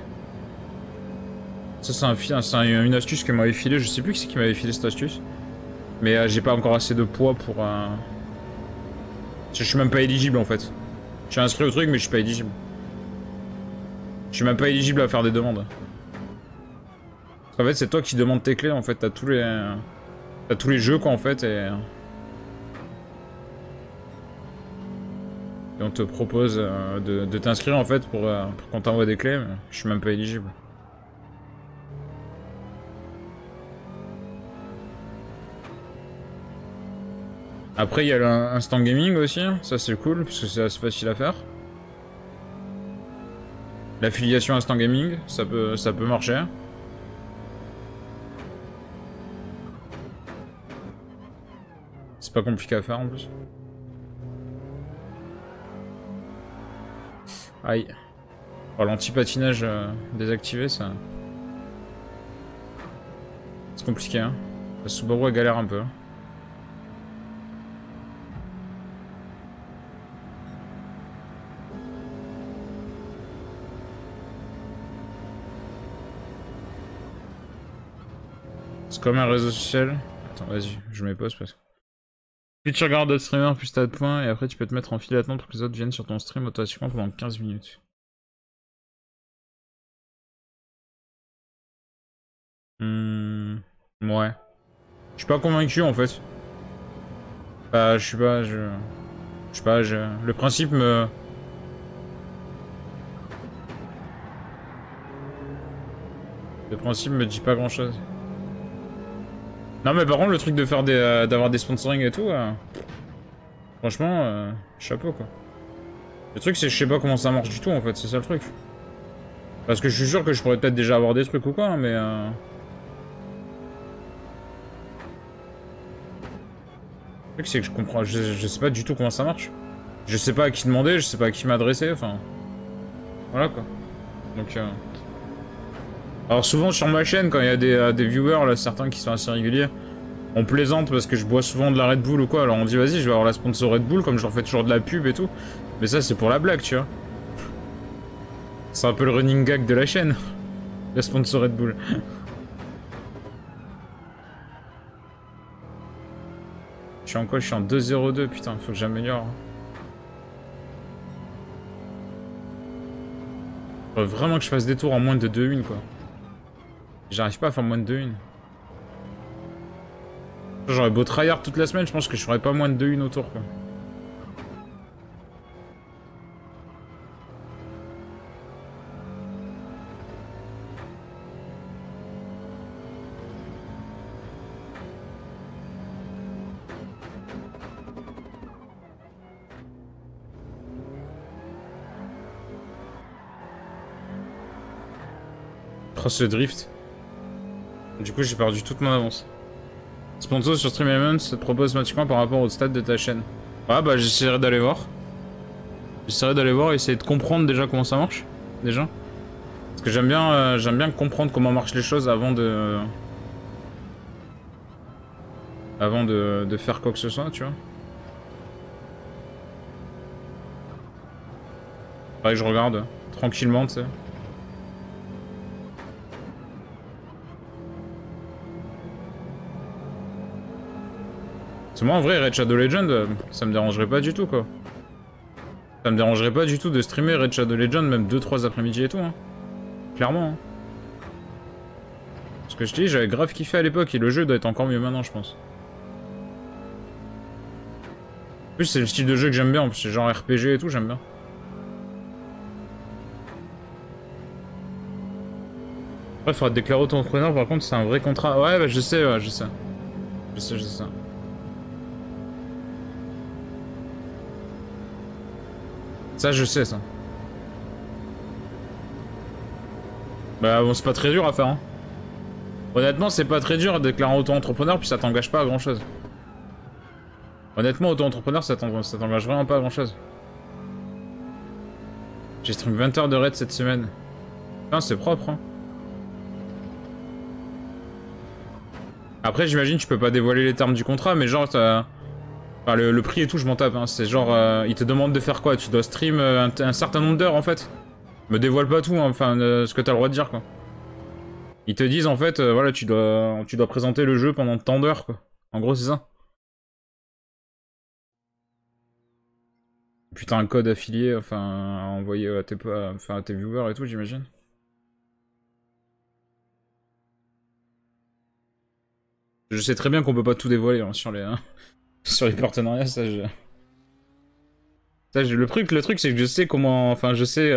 Ça c'est une astuce que m'avait filé, je sais plus qui c'est qui m'avait filé cette astuce. Mais j'ai pas encore assez de poids pour... Je suis même pas éligible en fait. Je suis inscrit au truc mais je suis pas éligible. Je suis même pas éligible à faire des demandes. Parce qu'en fait c'est toi qui demandes tes clés en fait, t'as tous les jeux quoi en fait et on te propose de t'inscrire en fait pour qu'on t'envoie des clés, mais je suis même pas éligible. Après il y a l'instant gaming aussi, ça c'est cool parce que c'est assez facile à faire. L'affiliation instant gaming, ça peut marcher. C'est pas compliqué à faire en plus. Aïe. Oh, l'anti-patinage désactivé, ça... C'est compliqué, hein. La Subaru, elle galère un peu. C'est comme un réseau social. Attends, vas-y, je mets pause parce que... Plus tu regardes d'autres streamers, plus t'as de points, et après tu peux te mettre en file d'attente pour que les autres viennent sur ton stream automatiquement pendant 15 minutes. Ouais. Je suis pas convaincu en fait. Bah, je suis pas, je... Je sais pas, le principe me... Le principe me dit pas grand chose. Non mais par contre le truc de faire des, d'avoir des sponsoring et tout, franchement, chapeau quoi. Le truc c'est que je sais pas comment ça marche du tout en fait, c'est ça le truc. Parce que je suis sûr que je pourrais peut-être déjà avoir des trucs ou quoi, mais le truc c'est que je comprends, je sais pas du tout comment ça marche. Je sais pas à qui demander, je sais pas à qui m'adresser, enfin... Voilà quoi. Donc alors souvent sur ma chaîne, quand il y a des viewers, là, certains qui sont assez réguliers, on plaisante parce que je bois souvent de la Red Bull ou quoi, alors on dit vas-y je vais avoir la sponsor Red Bull comme je leur fais toujours de la pub et tout. Mais ça c'est pour la blague tu vois. C'est un peu le running gag de la chaîne. La sponsor Red Bull. Je suis en quoi? Je suis en 2.02, putain, faut que j'améliore. Faudrait vraiment que je fasse des tours en moins de 2.1 quoi. J'arrive pas à faire moins de 2.1. J'aurais beau tryhard toute la semaine, je pense que je ferais pas moins de 2.1 au tour quoi. Oh, ce drift. Du coup j'ai perdu toute mon avance. Sponsor sur Stream Elements te propose automatiquement par rapport au stade de ta chaîne. Ah bah j'essaierai d'aller voir. J'essaierai d'aller voir et essayer de comprendre déjà comment ça marche. Déjà. Parce que j'aime bien comprendre comment marchent les choses avant de... Avant de faire quoi que ce soit, tu vois. Pareil, je regarde tranquillement, tu sais. Parce que moi en vrai Raid Shadow Legend, ça me dérangerait pas du tout quoi. Ça me dérangerait pas du tout de streamer Raid Shadow Legend même 2-3 après-midi et tout hein. Clairement hein. Parce que je te dis j'avais grave kiffé à l'époque et le jeu doit être encore mieux maintenant je pense. En plus c'est le style de jeu que j'aime bien, en plus c'est genre RPG et tout, j'aime bien. Après faudra te déclarer auto-entrepreneur par contre c'est un vrai contrat. Ouais bah je sais, je sais. Je sais. Ça, je sais, ça. Bah bon, c'est pas très dur à faire, hein. Honnêtement, c'est pas très dur de déclarer auto-entrepreneur, puis ça t'engage pas à grand-chose. Honnêtement, auto-entrepreneur, ça t'engage vraiment pas à grand-chose. J'ai stream 20 heures de raid cette semaine. Putain, c'est propre, hein. Après, j'imagine tu peux pas dévoiler les termes du contrat, mais genre, t'as... Enfin, le prix et tout, je m'en tape, hein. C'est genre, ils te demandent de faire quoi? Tu dois stream un certain nombre d'heures, en fait. Me dévoile pas tout, hein, enfin, ce que t'as le droit de dire, quoi. Ils te disent, en fait, voilà, tu dois présenter le jeu pendant tant d'heures, quoi. En gros, c'est ça. Putain, un code affilié, enfin, à envoyer à tes viewers et tout, j'imagine. Je sais très bien qu'on peut pas tout dévoiler hein, sur les, sur les partenariats, le truc c'est que je sais comment, enfin je sais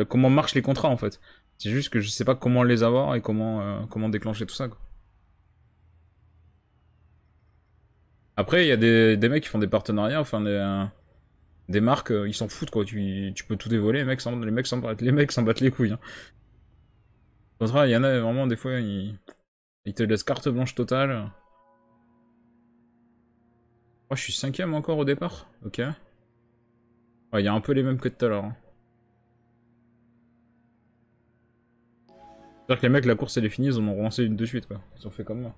comment marchent les contrats en fait. C'est juste que je sais pas comment les avoir et comment déclencher tout ça quoi. Après il y a des mecs qui font des partenariats, enfin des marques, ils s'en foutent quoi. Tu peux tout dévoiler, les mecs s'en battent les couilles. Hein. Contraire, il y en a vraiment des fois ils te laissent carte blanche totale. Oh, je suis 5ème encore au départ. Ok. Ouais, il y a un peu les mêmes que tout à l'heure. Hein. C'est-à-dire que les mecs, la course elle est finie, ils en ont relancé une de suite quoi. Ils ont fait comme moi.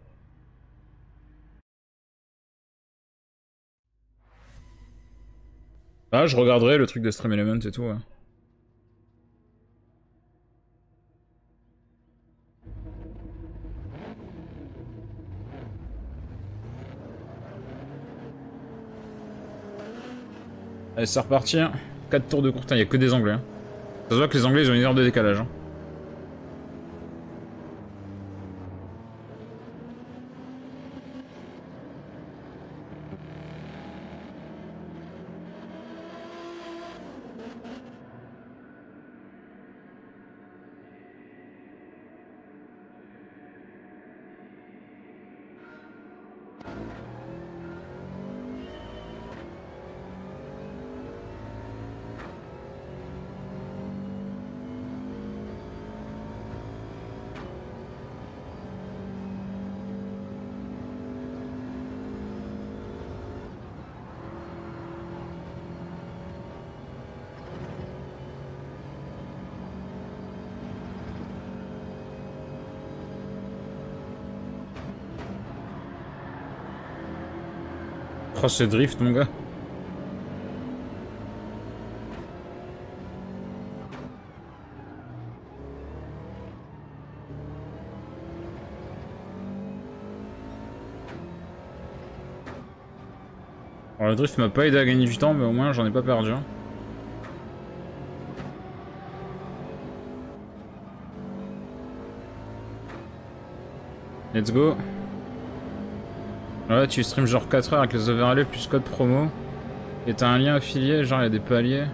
Ah, je regarderai le truc de Stream Element et tout. Ouais. Allez, c'est reparti. 4 tours de course. Il y a que des Anglais. Hein. Ça se voit que les Anglais ils ont une heure de décalage. Hein. Oh, ce drift, mon gars. Alors, le drift m'a pas aidé à gagner du temps, mais au moins j'en ai pas perdu. Hein. Let's go. Ouais, tu stream genre 4 heures avec les overlays plus code promo. Et t'as un lien affilié, genre il y a des paliers.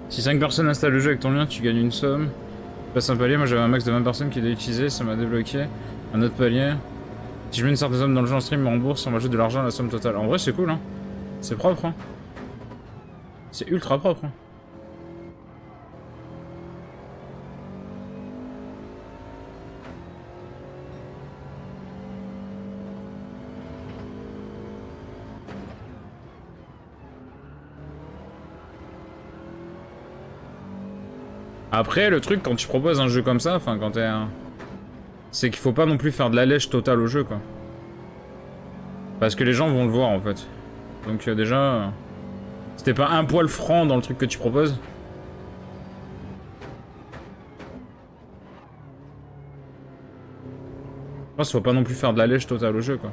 Si 5 personnes installent le jeu avec ton lien, tu gagnes une somme. Tu passes un palier, moi j'avais un max de 20 personnes qui devaient utiliser, ça m'a débloqué. Un autre palier. Si je mets une certaine somme dans le jeu en stream, me rembourse, on m'ajoute de l'argent à la somme totale. En vrai c'est cool hein. C'est propre hein. C'est ultra propre hein. Après, le truc, quand tu proposes un jeu comme ça, enfin, quand t'es un... c'est qu'il faut pas non plus faire de la lèche totale au jeu, quoi. Parce que les gens vont le voir, en fait. Donc, déjà... si t'es pas un poil franc dans le truc que tu proposes... je pense qu'il faut pas non plus faire de la lèche totale au jeu, quoi.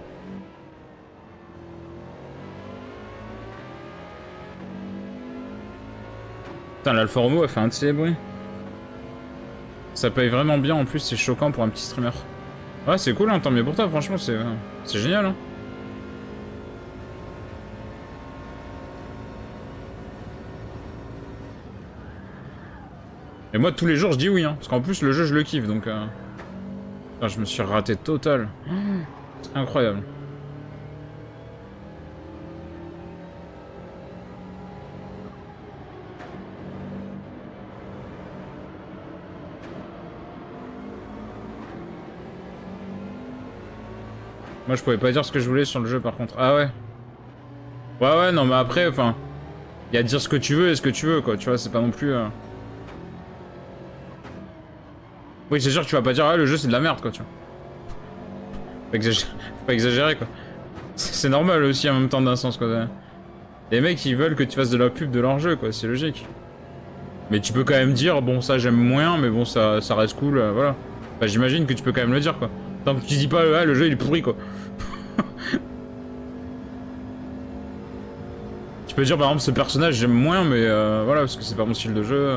Putain, l'Alfa Romeo a fait un de ces bruits. Ça paye vraiment bien, en plus, c'est choquant pour un petit streamer. Ouais, c'est cool, hein, tant mieux pour toi, franchement, c'est génial, hein. Et moi, tous les jours, je dis oui, hein, parce qu'en plus, le jeu, je le kiffe, donc... Putain, je me suis raté total. C'est incroyable. Moi, je pouvais pas dire ce que je voulais sur le jeu, par contre. Ah ouais. Ouais, ouais, non, mais après, enfin... il y a dire ce que tu veux et ce que tu veux, quoi. Tu vois, c'est pas non plus... Oui, c'est sûr que tu vas pas dire, ah, le jeu, c'est de la merde, quoi, tu vois. Faut pas exagérer, quoi. C'est normal aussi, en même temps, d'un sens, quoi. Les mecs, ils veulent que tu fasses de la pub de leur jeu, quoi. C'est logique. Mais tu peux quand même dire, bon, ça, j'aime moins, mais bon, ça reste cool, voilà. Enfin, j'imagine que tu peux quand même le dire, quoi. Tant que tu dis pas, ah, le jeu, il est pourri, quoi. Tu peux dire par exemple ce personnage j'aime moins mais voilà parce que c'est pas mon style de jeu,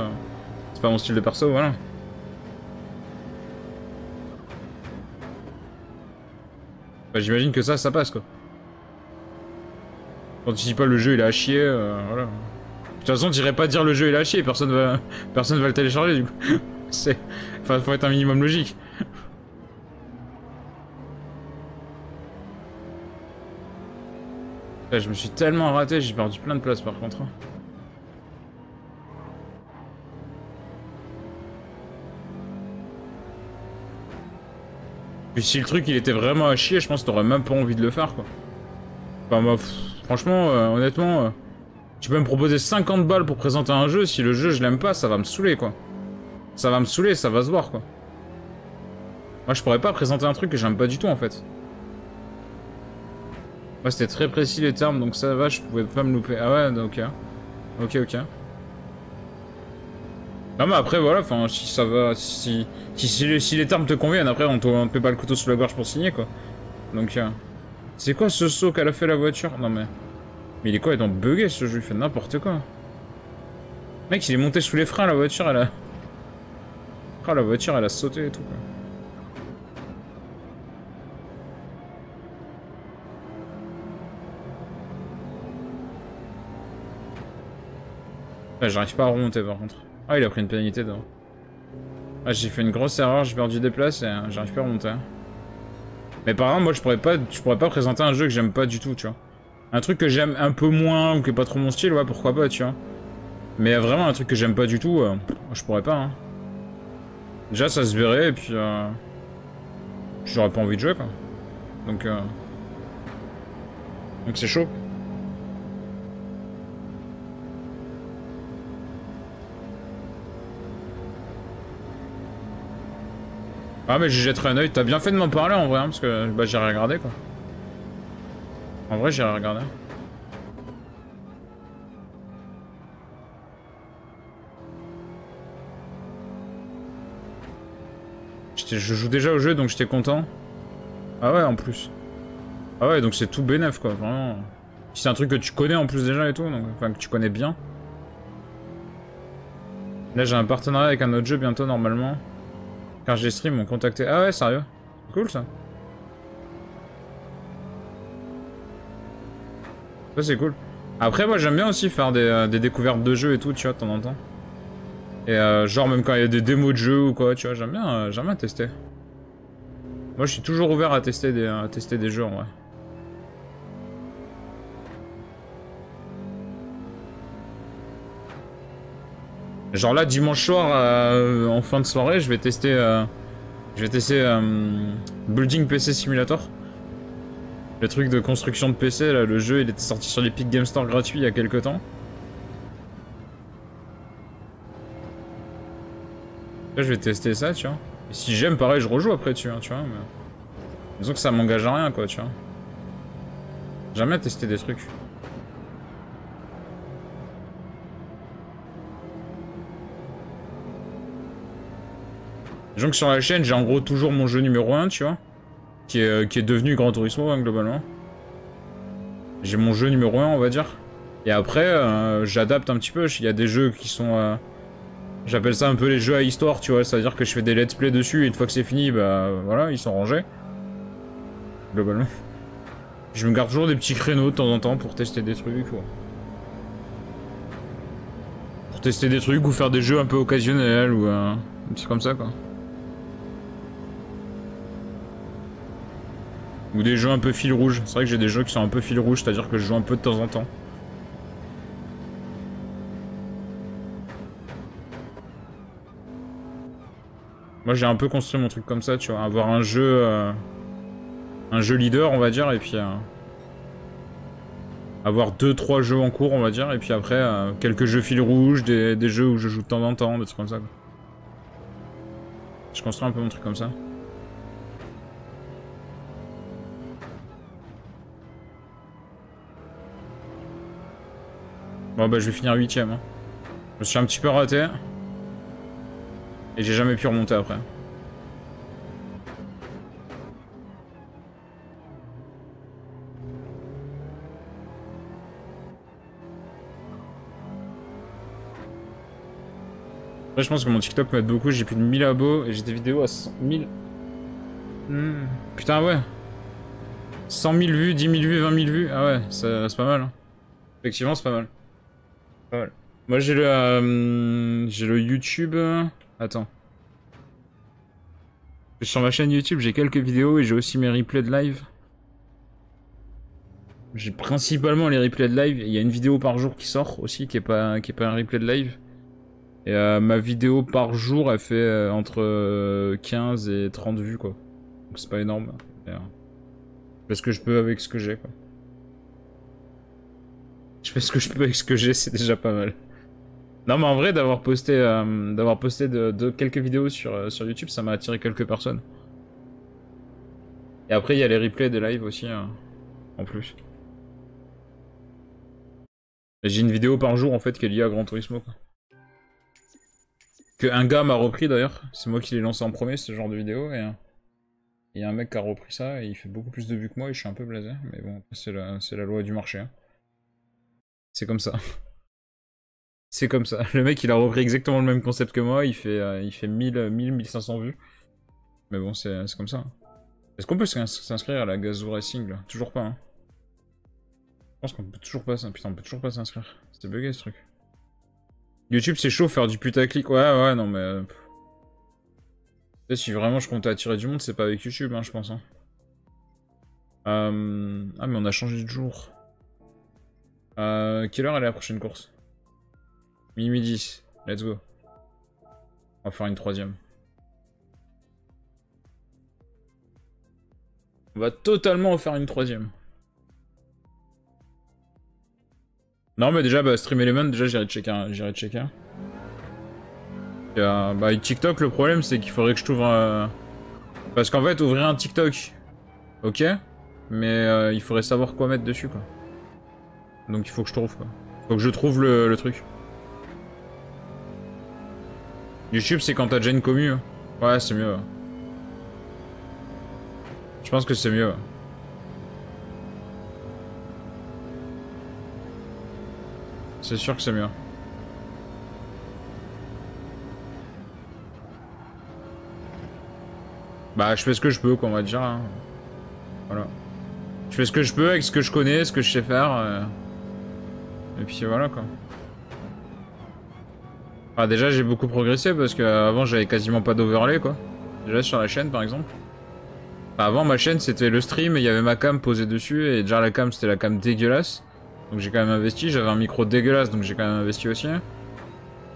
c'est pas mon style de perso, voilà. Bah, j'imagine que ça passe quoi. Quand tu dis pas le jeu il est à chier, voilà. De toute façon t'irais pas dire le jeu il est à chier, personne va le télécharger du coup. C'est... enfin faut être un minimum logique. Là, je me suis tellement raté, j'ai perdu plein de places par contre. Puis si le truc il était vraiment à chier, je pense que t'aurais même pas envie de le faire quoi. Enfin moi, Franchement, honnêtement, tu peux me proposer 50 balles pour présenter un jeu, si le jeu je l'aime pas, ça va me saouler quoi. Ça va me saouler, ça va se voir quoi. Moi je pourrais pas présenter un truc que j'aime pas du tout en fait. Moi c'était très précis les termes, donc ça va, je pouvais pas me louper. Ah ouais, ok. Ok. Non mais après voilà, enfin si ça va, si les termes te conviennent, après on te met pas le couteau sous la gorge pour signer quoi. Donc c'est quoi ce saut qu'elle a fait la voiture? Non mais il est quoi, il est dans bugué ce jeu, il fait n'importe quoi. Mec il est monté sous les freins, la voiture elle a... Ah la voiture elle a sauté et tout quoi. Ouais, j'arrive pas à remonter par contre. Ah il a pris une pénalité dedans. Ah j'ai fait une grosse erreur, j'ai perdu des places et j'arrive pas à remonter. Mais par exemple moi je pourrais pas présenter un jeu que j'aime pas du tout tu vois. Un truc que j'aime un peu moins ou qui est pas trop mon style, ouais pourquoi pas tu vois. Mais vraiment un truc que j'aime pas du tout, je pourrais pas hein. Déjà ça se verrait et puis j'aurais pas envie de jouer quoi. Donc c'est chaud. Ah mais j'y jetterai un oeil, t'as bien fait de m'en parler en vrai hein, parce que bah j'irai regarder quoi. En vrai j'irai regarder. Je joue déjà au jeu donc j'étais content. Ah ouais en plus. Ah ouais donc c'est tout bénef quoi, vraiment. Si c'est un truc que tu connais en plus déjà et tout, donc, enfin que tu connais bien. Là j'ai un partenariat avec un autre jeu bientôt normalement. Car j'ai stream m'ont contacté. Ah ouais sérieux? Cool ça. Ça c'est cool. Après moi j'aime bien aussi faire des découvertes de jeux et tout tu vois de temps en temps. Et genre même quand il y a des démos de jeux ou quoi tu vois j'aime bien tester. Moi je suis toujours ouvert à tester des jeux en vrai. Genre là dimanche soir en fin de soirée je vais tester Building PC Simulator. Le truc de construction de PC là, le jeu il était sorti sur l'Epic Game Store gratuit il y a quelques temps. Là je vais tester ça tu vois. Et si j'aime pareil je rejoue après tu vois mais... Disons que ça m'engage à rien quoi tu vois. J'aime bien tester des trucs. Disons que sur la chaîne j'ai en gros toujours mon jeu numéro 1 tu vois. Qui est devenu Gran Turismo hein, globalement. J'ai mon jeu numéro 1 on va dire. Et après j'adapte un petit peu, il y a des jeux qui sont... J'appelle ça un peu les jeux à histoire tu vois, c'est-à-dire que je fais des let's play dessus et une fois que c'est fini bah voilà ils sont rangés. Globalement. Je me garde toujours des petits créneaux de temps en temps pour tester des trucs quoi. Pour tester des trucs ou faire des jeux un peu occasionnels ou un petit comme ça quoi. Ou des jeux un peu fil rouge. C'est vrai que j'ai des jeux qui sont un peu fil rouge, c'est-à-dire que je joue un peu de temps en temps. Moi j'ai un peu construit mon truc comme ça, tu vois. Avoir un jeu leader on va dire, et puis... avoir 2-3 jeux en cours on va dire, et puis après quelques jeux fil rouge, des jeux où je joue de temps en temps, des trucs comme ça. Quoi. Je construis un peu mon truc comme ça. Bon bah je vais finir 8ème. Hein. Je me suis un petit peu raté. Et j'ai jamais pu remonter après. Après je pense que mon TikTok m'aide beaucoup, j'ai plus de 1000 abos et j'ai des vidéos à 100 000. Putain ouais. 100 000 vues, 10 000 vues, 20 000 vues. Ah ouais, c'est pas mal. Hein. Effectivement c'est pas mal. Pas mal. Moi j'ai le YouTube... Attends. Sur ma chaîne YouTube j'ai quelques vidéos et j'ai aussi mes replays de live. J'ai principalement les replays de live. Il y a une vidéo par jour qui sort aussi, qui est pas un replay de live. Et ma vidéo par jour, elle fait entre 15 et 30 vues, quoi. Donc c'est pas énorme. Mais, je fais ce que je peux avec ce que j'ai, quoi. Je fais ce que je peux avec ce que j'ai, c'est déjà pas mal. Non mais en vrai, d'avoir posté quelques vidéos sur YouTube, ça m'a attiré quelques personnes. Et après, il y a les replays des lives aussi, en plus. J'ai une vidéo par jour en fait qui est liée à Gran Turismo, quoi. Que un gars m'a repris d'ailleurs, c'est moi qui l'ai lancé en premier ce genre de vidéo, et il y a un mec qui a repris ça et il fait beaucoup plus de vues que moi et je suis un peu blasé, mais bon, c'est la loi du marché. Hein. C'est comme ça. C'est comme ça. Le mec il a repris exactement le même concept que moi, il fait 1500 vues. Mais bon, c'est comme ça. Est-ce qu'on peut s'inscrire à la Gazoo Racing là? Toujours pas, hein. Je pense qu'on peut toujours pas, putain, on peut toujours pas s'inscrire. C'était bugué ce truc. YouTube c'est chaud, faire du putaclic. Ouais, non mais... si vraiment je comptais attirer du monde, c'est pas avec YouTube, hein, je pense. Hein. Ah mais on a changé de jour. Quelle heure est la prochaine course? Minuit 10. Let's go. On va faire une troisième. On va totalement en faire une troisième. Non mais déjà, bah, Stream Element, déjà j'irai checker. Bah TikTok, le problème c'est qu'il faudrait que je trouve Parce qu'en fait, ouvrir un TikTok, ok, mais il faudrait savoir quoi mettre dessus, quoi. Donc il faut que je trouve, quoi. Faut que je trouve le truc. YouTube, c'est quand t'as déjà une commu. Hein. Ouais, c'est mieux. Ouais. Je pense que c'est mieux. Ouais. C'est sûr que c'est mieux. Bah, je fais ce que je peux, quoi, on va dire. Hein. Voilà. Je fais ce que je peux avec ce que je connais, ce que je sais faire. Et puis voilà, quoi. Ah, déjà, j'ai beaucoup progressé parce qu'avant, j'avais quasiment pas d'overlay, quoi. Déjà, sur la chaîne, par exemple. Enfin, avant, ma chaîne, c'était le stream et il y avait ma cam posée dessus. Et déjà, la cam, c'était la cam dégueulasse. Donc, j'ai quand même investi. J'avais un micro dégueulasse, donc j'ai quand même investi aussi.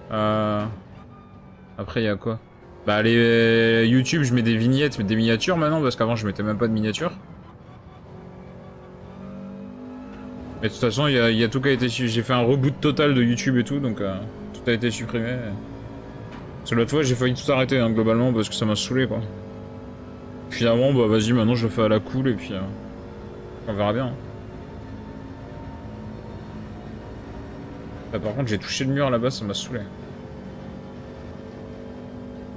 Après, il y a quoi? Bah, les YouTube, je mets des vignettes, mais des miniatures maintenant, parce qu'avant, je mettais même pas de miniatures. Mais de toute façon, il y a tout qui a été... J'ai fait un reboot total de YouTube et tout, donc tout a été supprimé. Parce que l'autre fois, j'ai failli tout arrêter, hein, globalement, parce que ça m'a saoulé, quoi. Finalement, bah vas-y, maintenant je le fais à la cool, et puis on verra bien. Hein. Là, par contre, j'ai touché le mur là-bas, ça m'a saoulé.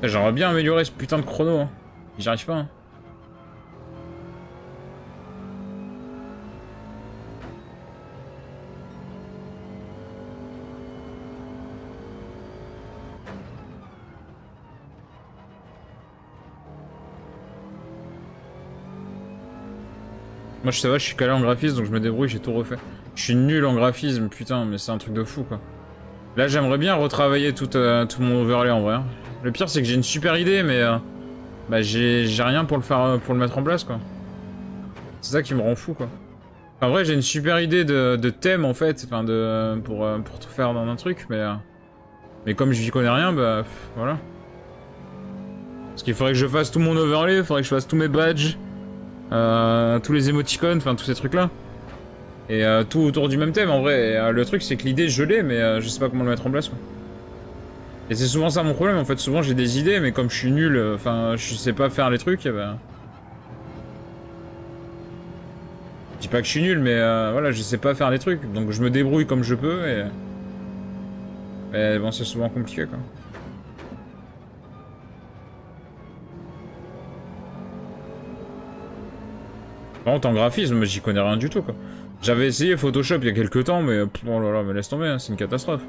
J'aimerais bien améliorer ce putain de chrono, hein. J'y arrive pas, hein. Moi, je sais pas, je suis calé en graphisme, donc je me débrouille, j'ai tout refait. Je suis nul en graphisme, putain, mais c'est un truc de fou, quoi. Là, j'aimerais bien retravailler tout mon overlay, en vrai. Le pire, c'est que j'ai une super idée, mais... bah, j'ai rien pour le mettre en place, quoi. C'est ça qui me rend fou, quoi. En vrai, j'ai une super idée de thème, en fait, enfin, pour tout faire dans un truc, mais comme je n'y connais rien, bah, voilà. Parce qu'il faudrait que je fasse tout mon overlay, il faudrait que je fasse tous mes badges, tous les émoticônes, enfin, tous ces trucs-là. Et tout autour du même thème, en vrai. Et, le truc, c'est que l'idée, je l'ai, mais je sais pas comment le mettre en place, quoi. Et c'est souvent ça mon problème, en fait. Souvent, j'ai des idées, mais comme je suis nul, enfin, je sais pas faire les trucs, et ben... Je dis pas que je suis nul, mais voilà, je sais pas faire les trucs. Donc je me débrouille comme je peux, et bon, c'est souvent compliqué, quoi. Par contre, en graphisme, j'y connais rien du tout, quoi. J'avais essayé Photoshop il y a quelques temps, mais... oh là là, mais laisse tomber, hein, c'est une catastrophe.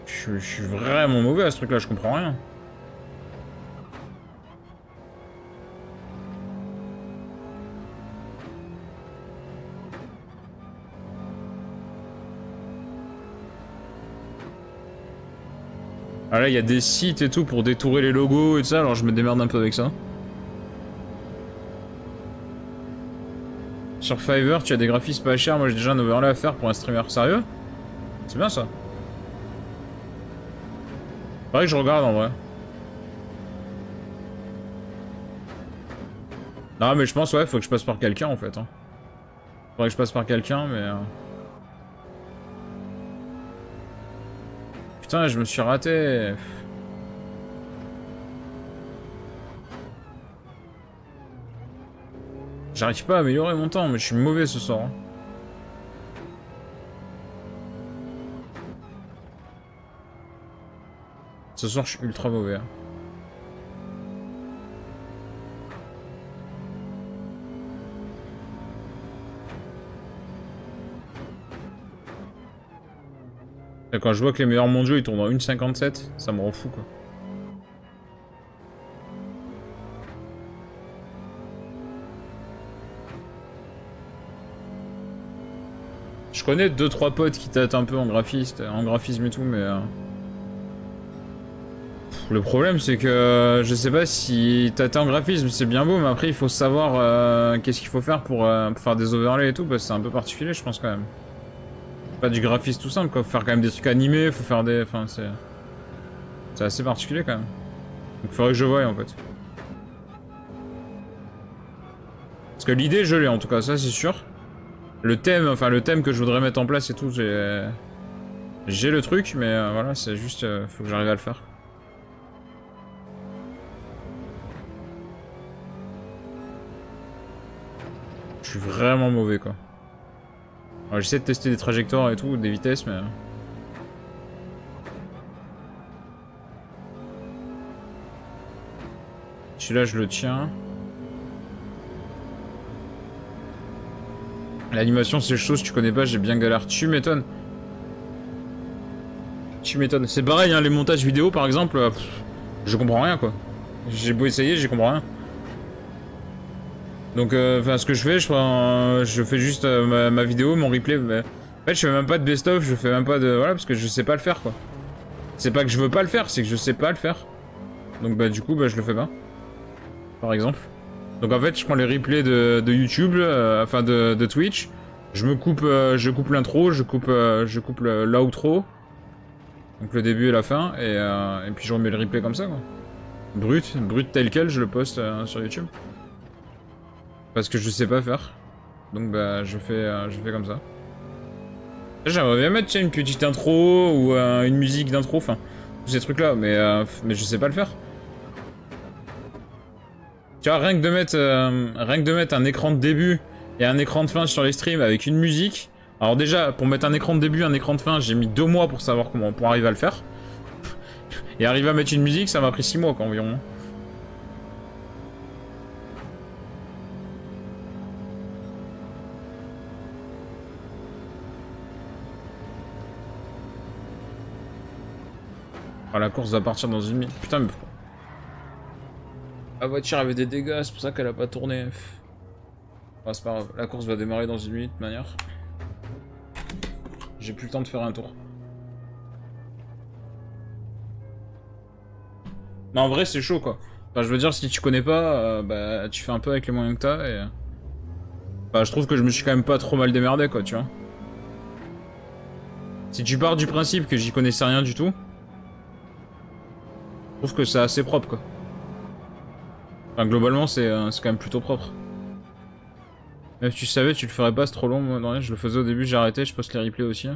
Je suis vraiment mauvais à ce truc-là, je comprends rien. Ah là, il y a des sites et tout pour détourer les logos et tout ça, alors je me démerde un peu avec ça. Sur Fiverr, tu as des graphismes pas chers, moi j'ai déjà un overlay à faire pour un streamer. Sérieux? C'est bien ça. Faudrait que je regarde en vrai. Non mais je pense ouais, faut que je passe par quelqu'un en fait. Hein. Faudrait que je passe par quelqu'un, mais... Putain, je me suis raté. J'arrive pas à améliorer mon temps, mais je suis mauvais ce soir. Hein. Ce soir, je suis ultra mauvais. Hein. Et quand je vois que les meilleurs mondiaux ils tournent en 1,57, ça me rend fou quoi. Je connais 2-3 potes qui tâtent un peu en graphisme et tout, mais... Le problème c'est que je sais pas si tâter en graphisme c'est bien beau, mais après il faut savoir qu'est-ce qu'il faut faire pour faire des overlays et tout, parce que c'est un peu particulier je pense quand même. Pas du graphisme tout simple quoi, faut faire quand même des trucs animés, faut faire des... Enfin c'est... C'est assez particulier quand même. Donc il faudrait que je voie en fait. Parce que l'idée je l'ai en tout cas, ça c'est sûr. Le thème, enfin le thème que je voudrais mettre en place et tout, j'ai le truc, mais voilà, c'est juste, faut que j'arrive à le faire. Je suis vraiment mauvais quoi. J'essaie de tester des trajectoires et tout, des vitesses, mais... Celui-là, je le tiens. L'animation, c'est chaud, si tu connais pas, j'ai bien galère. Tu m'étonnes. Tu m'étonnes. C'est pareil, hein, les montages vidéo, par exemple, je comprends rien, quoi. J'ai beau essayer, j'y comprends rien. Donc, enfin, ce que je fais, je fais juste ma vidéo, mon replay. Mais... En fait, je fais même pas de best-of, je fais même pas de... Voilà, parce que je sais pas le faire, quoi. C'est pas que je veux pas le faire, c'est que je sais pas le faire. Donc, bah, du coup, bah, je le fais pas. Par exemple. Donc, en fait, je prends les replays de YouTube, enfin, de Twitch. Je coupe l'intro, je coupe l'outro. Donc, le début et la fin, et puis je remets le replay comme ça, quoi. Brut tel quel, je le poste sur YouTube. Parce que je sais pas faire. Donc bah je fais comme ça. J'aimerais bien mettre une petite intro ou une musique d'intro, enfin tous ces trucs là, mais je sais pas le faire. Tu vois, rien que de mettre un écran de début et un écran de fin sur les streams avec une musique. Alors déjà, pour mettre un écran de début, un écran de fin, j'ai mis 2 mois pour savoir pour arriver à le faire. Et arriver à mettre une musique, ça m'a pris 6 mois quoi, environ. Ah, la course va partir dans 1 minute. Putain, mais pourquoi? La voiture avait des dégâts, c'est pour ça qu'elle a pas tourné. Enfin, c'est pas grave, la course va démarrer dans 1 minute de manière. J'ai plus le temps de faire un tour. Mais en vrai, c'est chaud quoi. Enfin, je veux dire, si tu connais pas, bah tu fais un peu avec les moyens que t'as et. Bah, je trouve que je me suis quand même pas trop mal démerdé quoi, tu vois. Si tu pars du principe que j'y connaissais rien du tout, je trouve que c'est assez propre quoi. Enfin, globalement, c'est quand même plutôt propre. Même si tu savais, tu le ferais pas, c'est trop long. Moi, non, je le faisais au début, j'ai arrêté, je poste les replays aussi.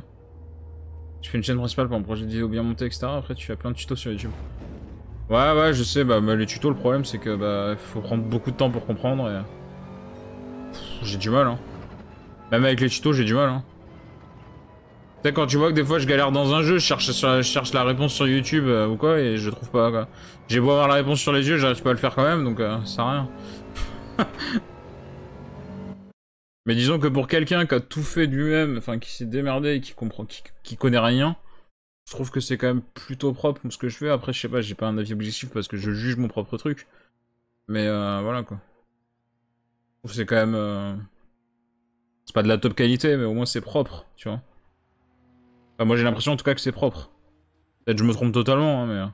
Tu fais une chaîne principale pour un projet de vidéo bien monté, etc. Après, tu fais plein de tutos sur YouTube. Ouais, je sais, bah les tutos, le problème, c'est que bah faut prendre beaucoup de temps pour comprendre et... J'ai du mal, hein. Même avec les tutos, j'ai du mal, hein. Tu sais, quand tu vois que des fois je galère dans un jeu, je cherche la réponse sur YouTube ou quoi, et je trouve pas, quoi. J'ai beau avoir la réponse sur les yeux, j'arrive pas à le faire quand même, donc ça sert à rien. Mais disons que pour quelqu'un qui a tout fait de lui-même, enfin qui s'est démerdé et qui comprend, qui connaît rien, je trouve que c'est quand même plutôt propre ce que je fais. Après, je sais pas, j'ai pas un avis objectif parce que je juge mon propre truc. Mais voilà quoi. Je trouve que c'est quand même... C'est pas de la top qualité, mais au moins c'est propre, tu vois. Enfin, moi j'ai l'impression en tout cas que c'est propre. Peut-être que je me trompe totalement, hein, mais...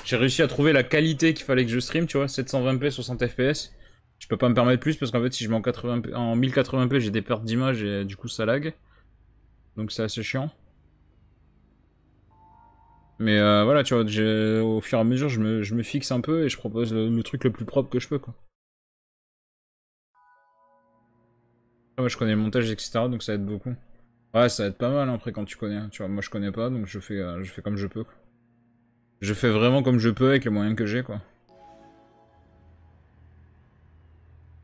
J'ai réussi à trouver la qualité qu'il fallait que je stream, tu vois, 720p, 60 fps. Je peux pas me permettre plus parce qu'en fait si je mets en 1080p j'ai des pertes d'image et du coup ça lag. Donc c'est assez chiant. Mais voilà, tu vois, au fur et à mesure je me fixe un peu et je propose le truc le plus propre que je peux, quoi. Ah ouais, je connais le montage, etc. donc ça aide beaucoup. Ouais, ça va être pas mal hein, après quand tu connais. Tu vois, moi je connais pas, donc je fais comme je peux. Quoi. Je fais vraiment comme je peux avec les moyens que j'ai, quoi.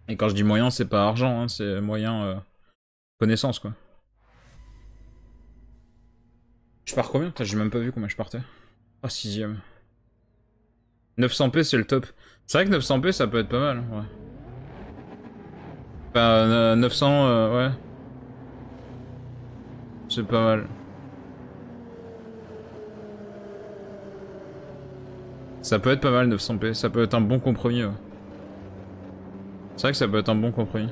Et quand je dis moyen, c'est pas argent, hein, c'est moyen connaissance, quoi. Je pars combien? Putain, j'ai même pas vu combien je partais. Ah, 6ème. 900p, c'est le top. C'est vrai que 900p, ça peut être pas mal, ouais. Enfin, 900, ouais. C'est pas mal. Ça peut être pas mal, 900p. Ça peut être un bon compromis, ouais. C'est vrai que ça peut être un bon compromis.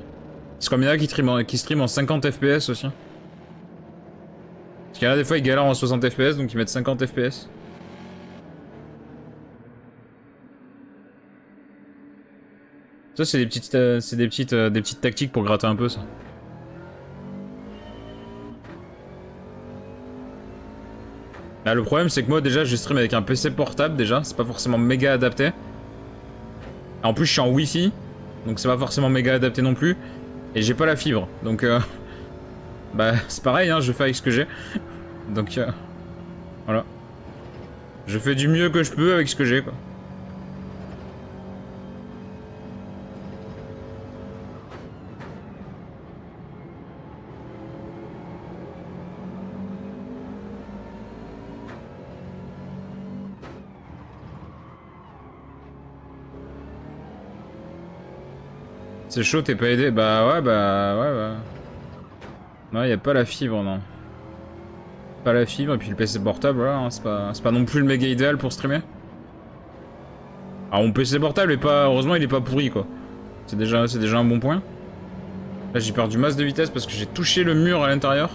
Parce qu'il y en a qui stream en 50 FPS aussi. Parce qu'il y en a des fois, ils galèrent en 60 FPS, donc ils mettent 50 FPS. Ça, c'est des petites tactiques pour gratter un peu, ça. Là, le problème, c'est que moi, déjà, je stream avec un PC portable, déjà. C'est pas forcément méga adapté. En plus, je suis en Wi-Fi. Donc, c'est pas forcément méga adapté non plus. Et j'ai pas la fibre. Donc, bah, c'est pareil, hein, je fais avec ce que j'ai. Donc, voilà. Je fais du mieux que je peux avec ce que j'ai, quoi. C'est chaud, t'es pas aidé? Bah ouais, bah... Non, y a pas la fibre, non. Pas la fibre, et puis le PC portable, voilà, hein, c'est pas non plus le méga idéal pour streamer. Alors mon PC portable est pas... Heureusement, il est pas pourri, quoi. C'est déjà un bon point. Là, j'ai perdu masse de vitesse parce que j'ai touché le mur à l'intérieur.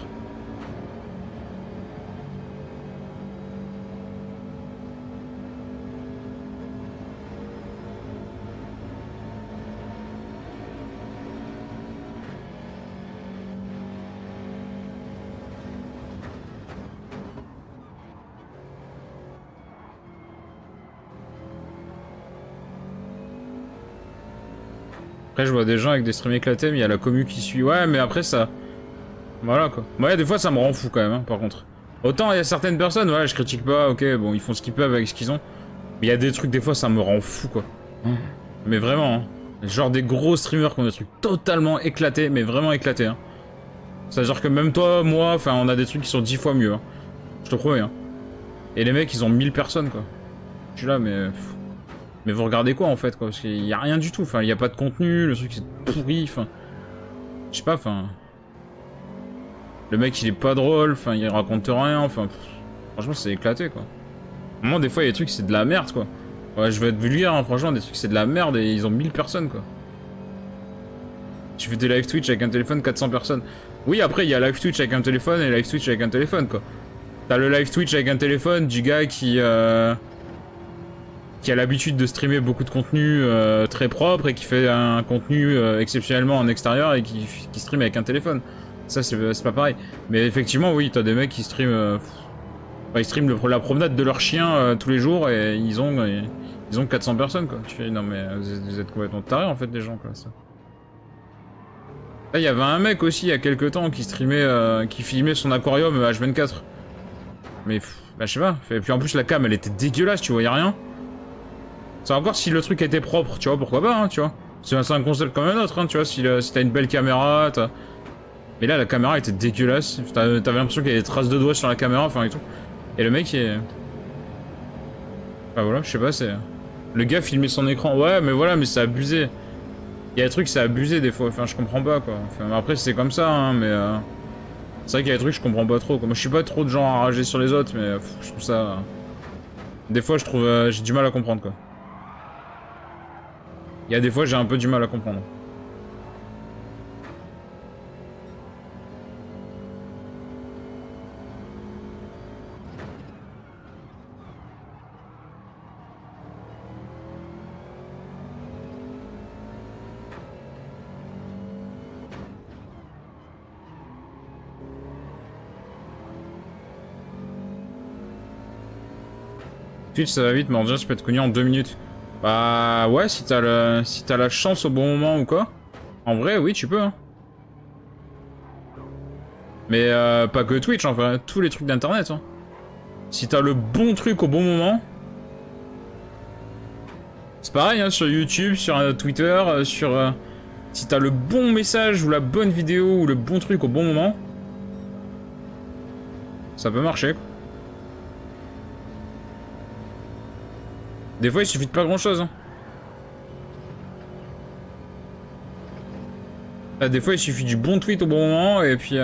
Après, je vois des gens avec des streams éclatés, mais il y a la commu qui suit. Ouais, mais après, ça... Voilà, quoi. Ouais, des fois, ça me rend fou, quand même, hein, par contre. Autant, il y a certaines personnes, voilà, je critique pas, ok, bon, ils font ce qu'ils peuvent avec ce qu'ils ont. Mais il y a des trucs, des fois, ça me rend fou, quoi. Mais vraiment, hein. Genre des gros streamers qui ont des trucs totalement éclatés, mais vraiment éclatés, hein. C'est-à-dire que même toi, moi, enfin, on a des trucs qui sont 10 fois mieux, hein. Je te promets, hein. Et les mecs, ils ont 1000 personnes, quoi. Je suis là, mais... Mais vous regardez quoi, en fait, quoi? Parce qu'il y a rien du tout, enfin, il y a pas de contenu, le truc, c'est pourri, enfin... Je sais pas, enfin... Le mec, il est pas drôle, enfin, il raconte rien, enfin... Franchement, c'est éclaté, quoi. Moi, des fois, il y a des trucs, c'est de la merde, quoi. Ouais, je vais être vulgaire, hein, franchement, des trucs, c'est de la merde et ils ont 1000 personnes, quoi. Tu fais des live Twitch avec un téléphone, 400 personnes. Oui, après, il y a live Twitch avec un téléphone et live Twitch avec un téléphone, quoi. T'as le live Twitch avec un téléphone du gars qui a l'habitude de streamer beaucoup de contenu très propre et qui fait un contenu exceptionnellement en extérieur et qui stream avec un téléphone. Ça, c'est pas pareil. Mais effectivement, oui, t'as des mecs qui streament... ils streament la promenade de leur chien tous les jours et ils ont 400 personnes, quoi. Tu fais, non mais vous êtes complètement tarés, en fait, les gens, quoi, ça. Là, il y avait un mec aussi, il y a quelques temps, qui streamait, qui filmait son aquarium H24. Mais, bah, je sais pas. Et puis en plus, la cam, elle était dégueulasse, tu voyais rien. C'est encore si le truc était propre, tu vois, pourquoi pas, hein, tu vois. C'est un concept comme un autre, hein, tu vois, si t'as une belle caméra, Mais là, la caméra était dégueulasse. T'avais l'impression qu'il y avait des traces de doigts sur la caméra, enfin et tout. Et le mec, il est... Enfin voilà, je sais pas, c'est... Le gars filmait son écran. Ouais, mais voilà, mais c'est abusé. Il y a des trucs, c'est abusé des fois. Enfin, je comprends pas, quoi. Enfin, après, c'est comme ça, hein, mais... C'est vrai qu'il y a des trucs, je comprends pas trop, quoi. Moi, je suis pas trop de genre à rager sur les autres, mais je trouve ça... Des fois, je trouve... j'ai du mal à comprendre, quoi. Il y a des fois, j'ai un peu du mal à comprendre. Twitch, ça va vite, mais en déjà, je peux être connu en 2 minutes. Bah ouais, si t'as la chance au bon moment ou quoi. En vrai, oui, tu peux, hein. Mais pas que Twitch, en vrai, tous les trucs d'internet. Hein. Si t'as le bon truc au bon moment... C'est pareil, hein, sur YouTube, sur Twitter, sur... si t'as le bon message ou la bonne vidéo ou le bon truc au bon moment... Ça peut marcher, quoi. Des fois, il suffit de pas grand-chose, hein. Des fois, il suffit du bon tweet au bon moment, et puis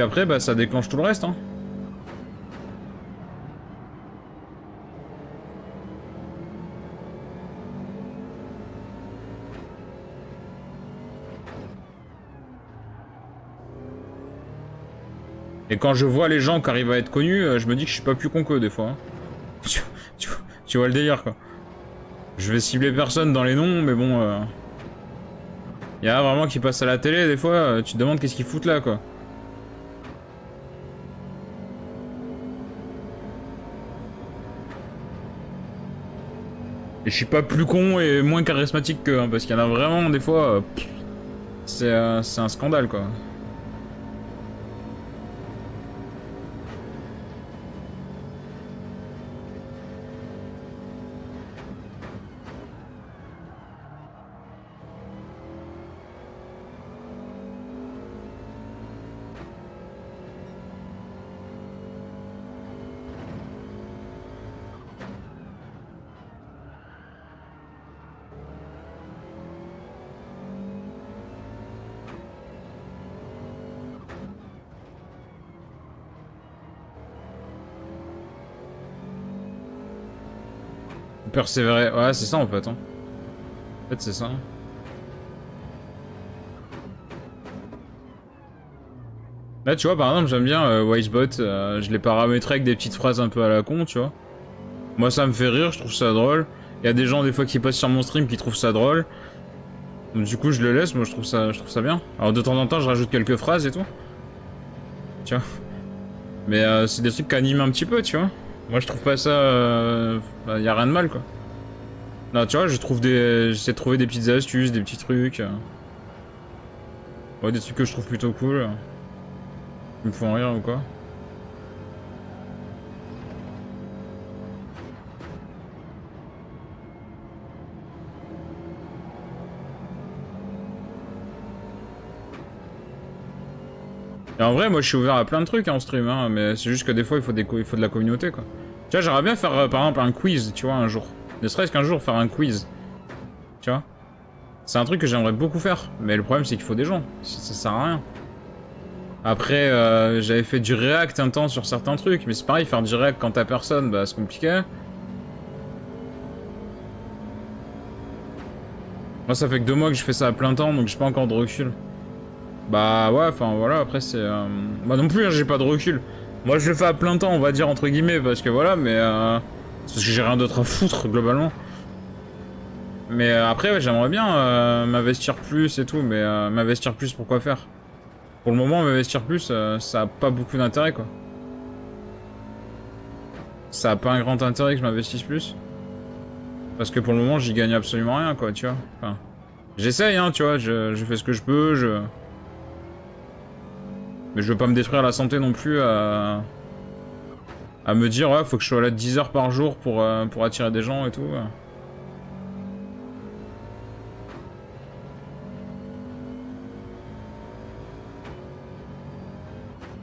après, bah, ça déclenche tout le reste, hein. Et quand je vois les gens qui arrivent à être connus, je me dis que je suis pas plus con qu'eux, des fois. Hein. Tu vois le délire, quoi. Je vais cibler personne dans les noms, mais bon... Y a vraiment qui passent à la télé, des fois, tu te demandes qu'est-ce qu'ils foutent là, quoi. Et je suis pas plus con et moins charismatique qu'eux, hein, parce qu'il y en a vraiment, des fois... c'est un scandale, quoi. Persévérer, ouais, c'est ça en fait. Hein. En fait, c'est ça. Là, tu vois, par exemple, j'aime bien Wisebot. Je l'ai paramétré avec des petites phrases un peu à la con, tu vois. Moi, ça me fait rire, je trouve ça drôle. Il y a des gens, des fois, qui passent sur mon stream qui trouvent ça drôle. Donc, du coup, je le laisse, moi, je trouve ça bien. Alors, de temps en temps, je rajoute quelques phrases et tout. Tu vois. Mais c'est des trucs qui animent un petit peu, tu vois. Moi, je trouve pas ça... bah, y a rien de mal, quoi. Là, tu vois, j'essaie de trouver des petites astuces, des petits trucs. Ouais, des trucs que je trouve plutôt cool. Qui me font rire ou quoi. Et en vrai, moi, je suis ouvert à plein de trucs hein, en stream, hein, mais c'est juste que des fois, il faut de la communauté, quoi. Tu vois, j'aimerais bien faire, par exemple, un quiz, tu vois, un jour. Ne serait-ce qu'un jour, faire un quiz. Tu vois. C'est un truc que j'aimerais beaucoup faire, mais le problème, c'est qu'il faut des gens. Ça sert à rien. Après, j'avais fait du React un temps sur certains trucs, mais c'est pareil, faire du React quand t'as personne, bah, c'est compliqué. Moi, ça fait que 2 mois que je fais ça à plein temps, donc j'ai pas encore de recul. Bah ouais, enfin voilà, après c'est... Moi non plus, hein, j'ai pas de recul. Moi je le fais à plein temps, on va dire, entre guillemets, parce que voilà, mais... c'est parce que j'ai rien d'autre à foutre, globalement. Mais après, ouais, j'aimerais bien m'investir plus et tout, mais m'investir plus pour quoi faire? Pour le moment, m'investir plus, ça a pas beaucoup d'intérêt, quoi. Ça a pas un grand intérêt que je m'investisse plus. Parce que pour le moment, j'y gagne absolument rien, quoi, tu vois. Enfin, j'essaye, hein, tu vois, je fais ce que je peux, Mais je veux pas me détruire la santé non plus à me dire, ouais, faut que je sois là 10 heures par jour pour attirer des gens et tout.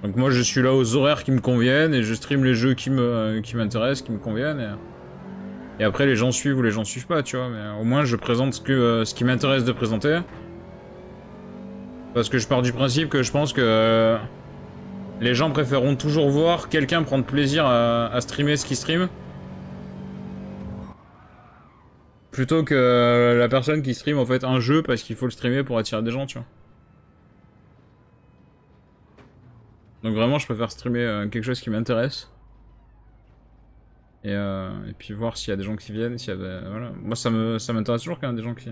Donc moi, je suis là aux horaires qui me conviennent et je stream les jeux qui m'intéressent, qui me conviennent. Et après, les gens suivent ou les gens suivent pas, tu vois. Mais au moins, je présente ce qui m'intéresse de présenter. Parce que je pars du principe que je pense que les gens préféreront toujours voir quelqu'un prendre plaisir à streamer ce qu'il stream. Plutôt que la personne qui stream en fait un jeu parce qu'il faut le streamer pour attirer des gens, tu vois. Donc vraiment, je préfère streamer quelque chose qui m'intéresse. Et puis voir s'il y a des gens qui viennent, s'il y a des... Voilà. Moi, ça m'intéresse toujours quand il y a des gens qui...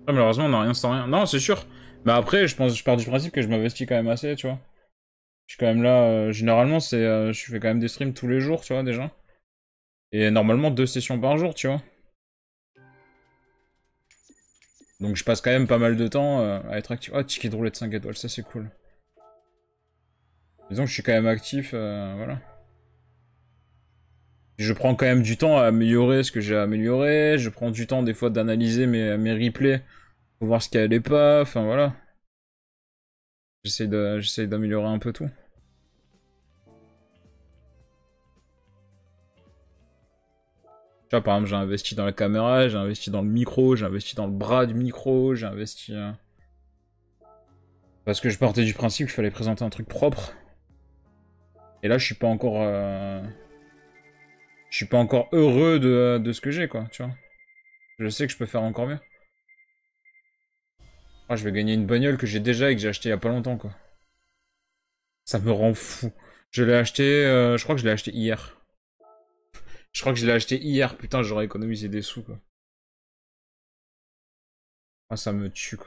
Ah, malheureusement, on n'a rien sans rien. Non, c'est sûr. Mais après, je pars du principe que je m'investis quand même assez, tu vois. Je suis quand même là... généralement, je fais quand même des streams tous les jours, tu vois, déjà. Et normalement, 2 sessions par jour, tu vois. Donc je passe quand même pas mal de temps à être actif. Ah, ticket de roulette 5 étoiles, ça c'est cool. Disons que je suis quand même actif, voilà. Je prends quand même du temps à améliorer ce que j'ai amélioré. Je prends du temps des fois d'analyser mes replays pour voir ce qui allait pas. Enfin voilà. J'essaye d'améliorer un peu tout. Tu vois, par exemple, j'ai investi dans la caméra, j'ai investi dans le micro, j'ai investi dans le bras du micro, j'ai investi... Parce que je partais du principe qu'il fallait présenter un truc propre. Et là, je suis pas encore... Je suis pas encore heureux de ce que j'ai, quoi, tu vois. Je sais que je peux faire encore mieux. Ah, je vais gagner une bagnole que j'ai déjà et que j'ai acheté il y a pas longtemps, quoi. Ça me rend fou. Je l'ai acheté... je crois que je l'ai acheté hier. Je crois que je l'ai acheté hier, putain, j'aurais économisé des sous, quoi. Ah, ça me tue, quoi.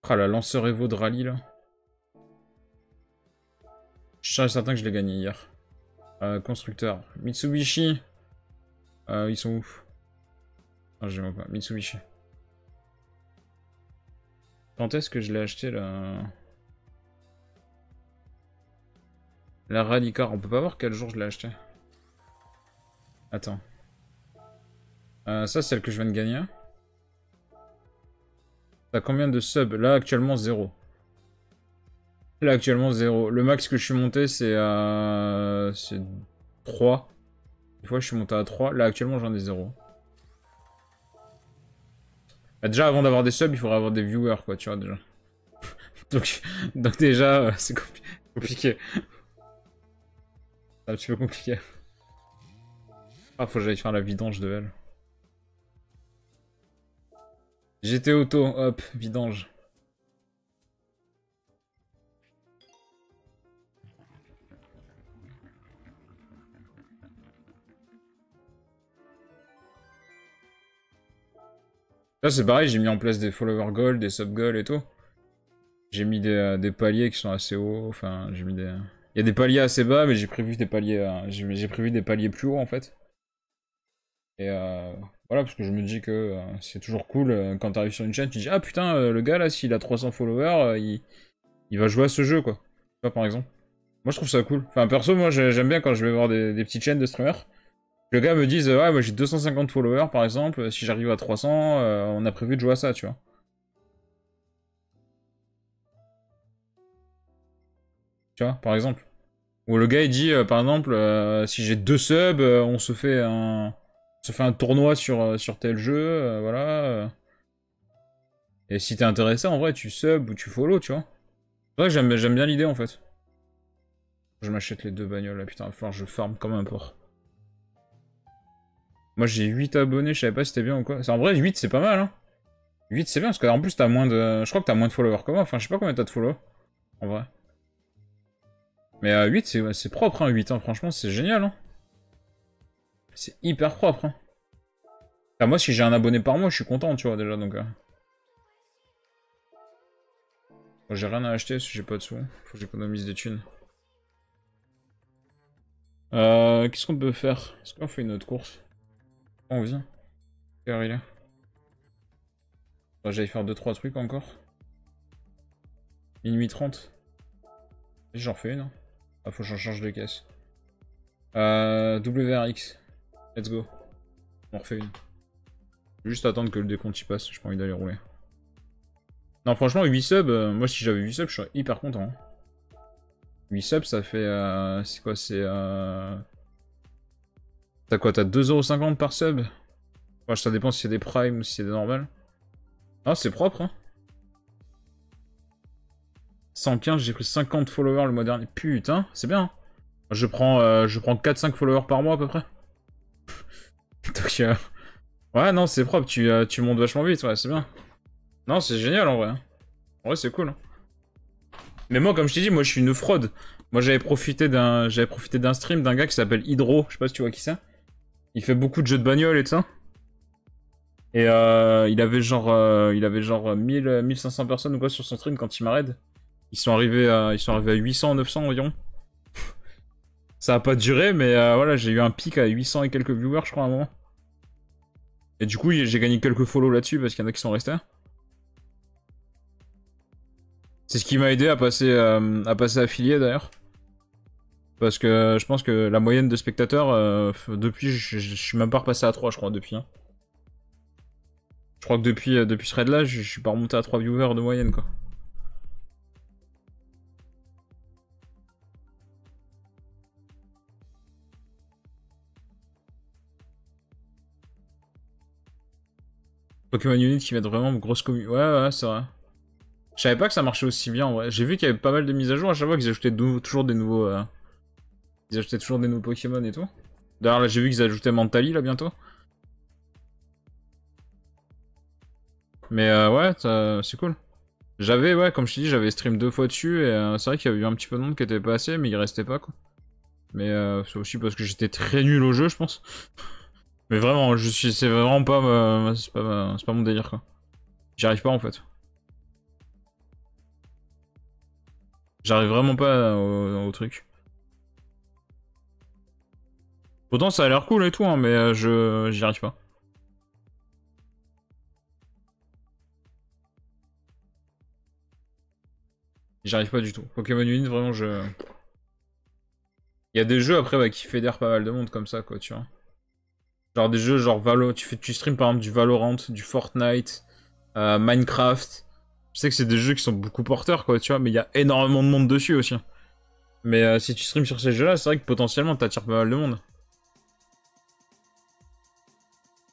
Ah, la lanceur Evo de rallye, là. Je suis certain que je l'ai gagné hier. Constructeur. Mitsubishi. Ils sont où? Ah, je vois pas. Mitsubishi. Quand est-ce que je l'ai acheté, là? La rally car, on peut pas voir quel jour je l'ai acheté. Attends. Ça, c'est celle que je viens de gagner. T'as combien de subs? Là, actuellement, 0. Là, actuellement, 0. Le max que je suis monté, c'est 3. Des fois, je suis monté à 3. Là, actuellement, j'en ai 0. Bah, déjà, avant d'avoir des subs, il faudrait avoir des viewers, quoi, tu vois, déjà. donc déjà, c'est compliqué. C'est un petit peu compliqué. Ah, faut que j'aille faire la vidange de elle. GT auto, hop, vidange. Là, c'est pareil, j'ai mis en place des followers gold, des sub gold et tout. J'ai mis des paliers qui sont assez hauts, enfin, j'ai mis des... Il y a des paliers assez bas, mais j'ai prévu des paliers, j'ai prévu des paliers plus hauts, en fait. Et voilà, parce que je me dis que c'est toujours cool, quand t'arrives sur une chaîne, tu dis « Ah putain, le gars, là, s'il a 300 followers, il va jouer à ce jeu, quoi. » Tu vois, par exemple. Moi, je trouve ça cool. Enfin, perso, moi, j'aime bien quand je vais voir des petites chaînes de streamers. Le gars me dise, ouais, moi j'ai 250 followers par exemple, si j'arrive à 300, on a prévu de jouer à ça, tu vois. Tu vois, par exemple. Ou le gars il dit, par exemple, si j'ai 2 subs, on se fait un tournoi sur tel jeu, voilà. Et si t'es intéressé, en vrai, tu sub ou tu follow, tu vois. C'est vrai que j'aime bien l'idée en fait. Je m'achète les 2 bagnoles là, putain, il va falloir que je farm comme un porc. Moi j'ai 8 abonnés, je savais pas si c'était bien ou quoi. En vrai, 8 c'est pas mal, hein. 8 c'est bien, parce qu'en plus t'as moins de... Je crois que t'as moins de followers que moi, enfin je sais pas combien t'as de followers, en vrai. Mais 8 c'est propre, hein, 8, hein. Franchement c'est génial, hein. C'est hyper propre, hein. Enfin, moi si j'ai un abonné par mois, je suis content, tu vois, déjà, donc... Bon, j'ai rien à acheter, parce que j'ai pas de sous. Faut que j'économise des thunes. Qu'est-ce qu'on peut faire? Est-ce qu'on fait une autre course? On vient. Quelle heure il est? J'allais faire 2-3 trucs encore. Minuit 30. J'en refais une. Hein. Ah, faut que j'en change de caisse. WRX. Let's go. On refait une. Juste attendre que le décompte y passe, j'ai pas envie d'aller rouler. Non, franchement, 8 subs, moi si j'avais 8 subs, je serais hyper content. Hein. 8 subs, ça fait... c'est quoi? C'est... T'as quoi? T'as 2,50€ par sub? Enfin, ça dépend si c'est des primes ou si c'est des normales. Ah, c'est propre, hein. 115, j'ai pris 50 followers le mois dernier. Putain, c'est bien. Hein. Je prends 4-5 followers par mois à peu près. Donc, ouais, non, c'est propre, tu montes vachement vite, ouais, c'est bien. Non, c'est génial en vrai. En vrai, c'est cool. Hein. Mais moi, comme je t'ai dit, moi je suis une fraude. Moi j'avais profité d'un stream d'un gars qui s'appelle Hydro, je sais pas si tu vois qui c'est. Il fait beaucoup de jeux de bagnole et tout ça. Et il avait genre 1500 personnes ou quoi sur son stream quand il m'arrête. Ils sont arrivés à 800, 900 environ. Ça a pas duré, mais voilà, j'ai eu un pic à 800 et quelques viewers, je crois, à un moment. Et du coup, j'ai gagné quelques follow là-dessus parce qu'il y en a qui sont restés. C'est ce qui m'a aidé à passer affilié d'ailleurs. Parce que je pense que la moyenne de spectateurs, depuis, je suis même pas repassé à 3, je crois, depuis. Hein. Je crois que depuis ce raid-là, je suis pas remonté à 3 viewers de moyenne, quoi. Pokémon Unit qui va être vraiment grosse commune. Ouais, c'est vrai. Je savais pas que ça marchait aussi bien, en vrai. J'ai vu qu'il y avait pas mal de mises à jour à chaque fois qu'ils ajoutaient toujours des nouveaux... Ils ajoutaient toujours des nouveaux Pokémon et tout. D'ailleurs, là, j'ai vu qu'ils ajoutaient Mentali, là, bientôt. Mais ouais, c'est cool. J'avais, ouais, comme je t'ai dit, j'avais stream 2 fois dessus, et c'est vrai qu'il y avait eu un petit peu de monde qui était passé, mais il restait pas, quoi. Mais c'est aussi parce que j'étais très nul au jeu, je pense. Mais vraiment, c'est vraiment pas, c'est pas mon délire, quoi. J'y arrive pas, en fait. J'arrive vraiment pas au truc. Pourtant, ça a l'air cool et tout, hein, mais j'y arrive pas. J'y arrive pas du tout. Pokémon Unit, vraiment, Il y a des jeux, après, ouais, qui fédèrent pas mal de monde comme ça, quoi, tu vois. Genre des jeux genre Valo, tu streams par exemple du Valorant, du Fortnite, Minecraft. Je sais que c'est des jeux qui sont beaucoup porteurs, quoi, tu vois, mais il y a énormément de monde dessus aussi. Mais si tu streams sur ces jeux-là, c'est vrai que potentiellement t'attires pas mal de monde.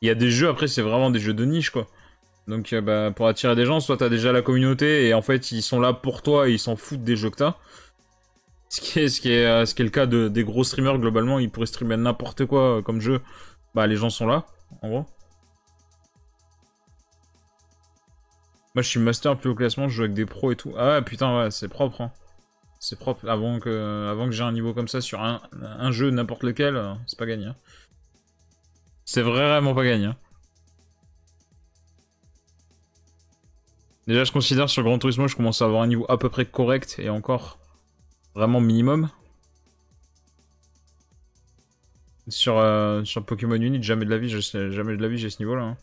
Il y a des jeux, après, c'est vraiment des jeux de niche, quoi. Donc bah, pour attirer des gens, soit t'as déjà la communauté et en fait ils sont là pour toi et ils s'en foutent des jeux que t'as. Ce qui est le cas des gros streamers globalement, ils pourraient streamer n'importe quoi comme jeu. Bah les gens sont là, en gros. Moi je suis master plus haut classement, je joue avec des pros et tout. Ah ouais, putain, ouais, c'est propre, hein. C'est propre, avant que j'ai un niveau comme ça sur un jeu, n'importe lequel, c'est pas gagné. Hein. C'est vraiment pas gagné. Hein. Déjà je considère sur Gran Turismo, je commence à avoir un niveau à peu près correct, et encore, vraiment minimum. Sur Pokémon Unit, jamais de la vie, j'ai ce niveau-là. Hein.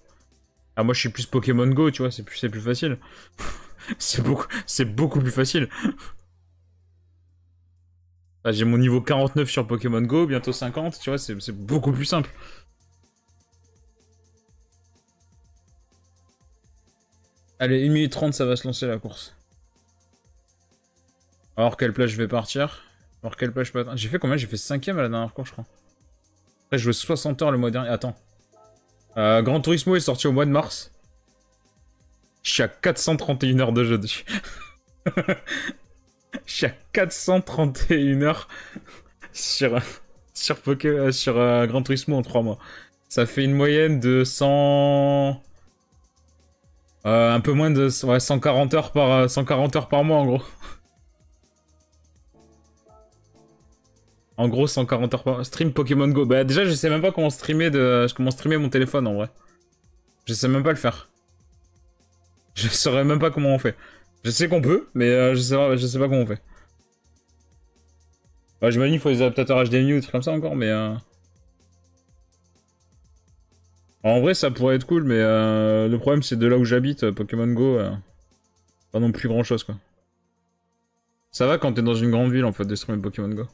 Ah moi je suis plus Pokémon Go, tu vois, c'est plus facile. c'est beaucoup plus facile. Ah, j'ai mon niveau 49 sur Pokémon Go, bientôt 50, tu vois, c'est beaucoup plus simple. Allez, 1 minute 30, ça va se lancer la course. Alors quelle plage je vais partir. Alors quelle plage je peux atteindre. J'ai fait combien? J'ai fait 5ème à la dernière course, je crois. Après, je joué 60 heures le mois dernier. Attends. Gran Turismo est sorti au mois de mars. Je suis à 431 heures de jeu dessus. Je suis à 431 heures sur Gran Turismo en 3 mois. Ça fait une moyenne de 100... un peu moins de ouais, 140 heures 140 heures par mois en gros. En gros 140 heures par mois. Stream Pokémon Go. Bah déjà je sais même pas comment streamer mon téléphone en vrai. Je sais même pas le faire. Je saurais même pas comment on fait. Je sais qu'on peut, mais je sais pas comment on fait. Bah, j'imagine qu'il faut des adaptateurs HDMI ou des trucs comme ça encore, mais... En vrai, ça pourrait être cool, mais le problème, c'est de là où j'habite, Pokémon Go, pas non plus grand-chose, quoi. Ça va quand t'es dans une grande ville, en fait, de streamer Pokémon Go.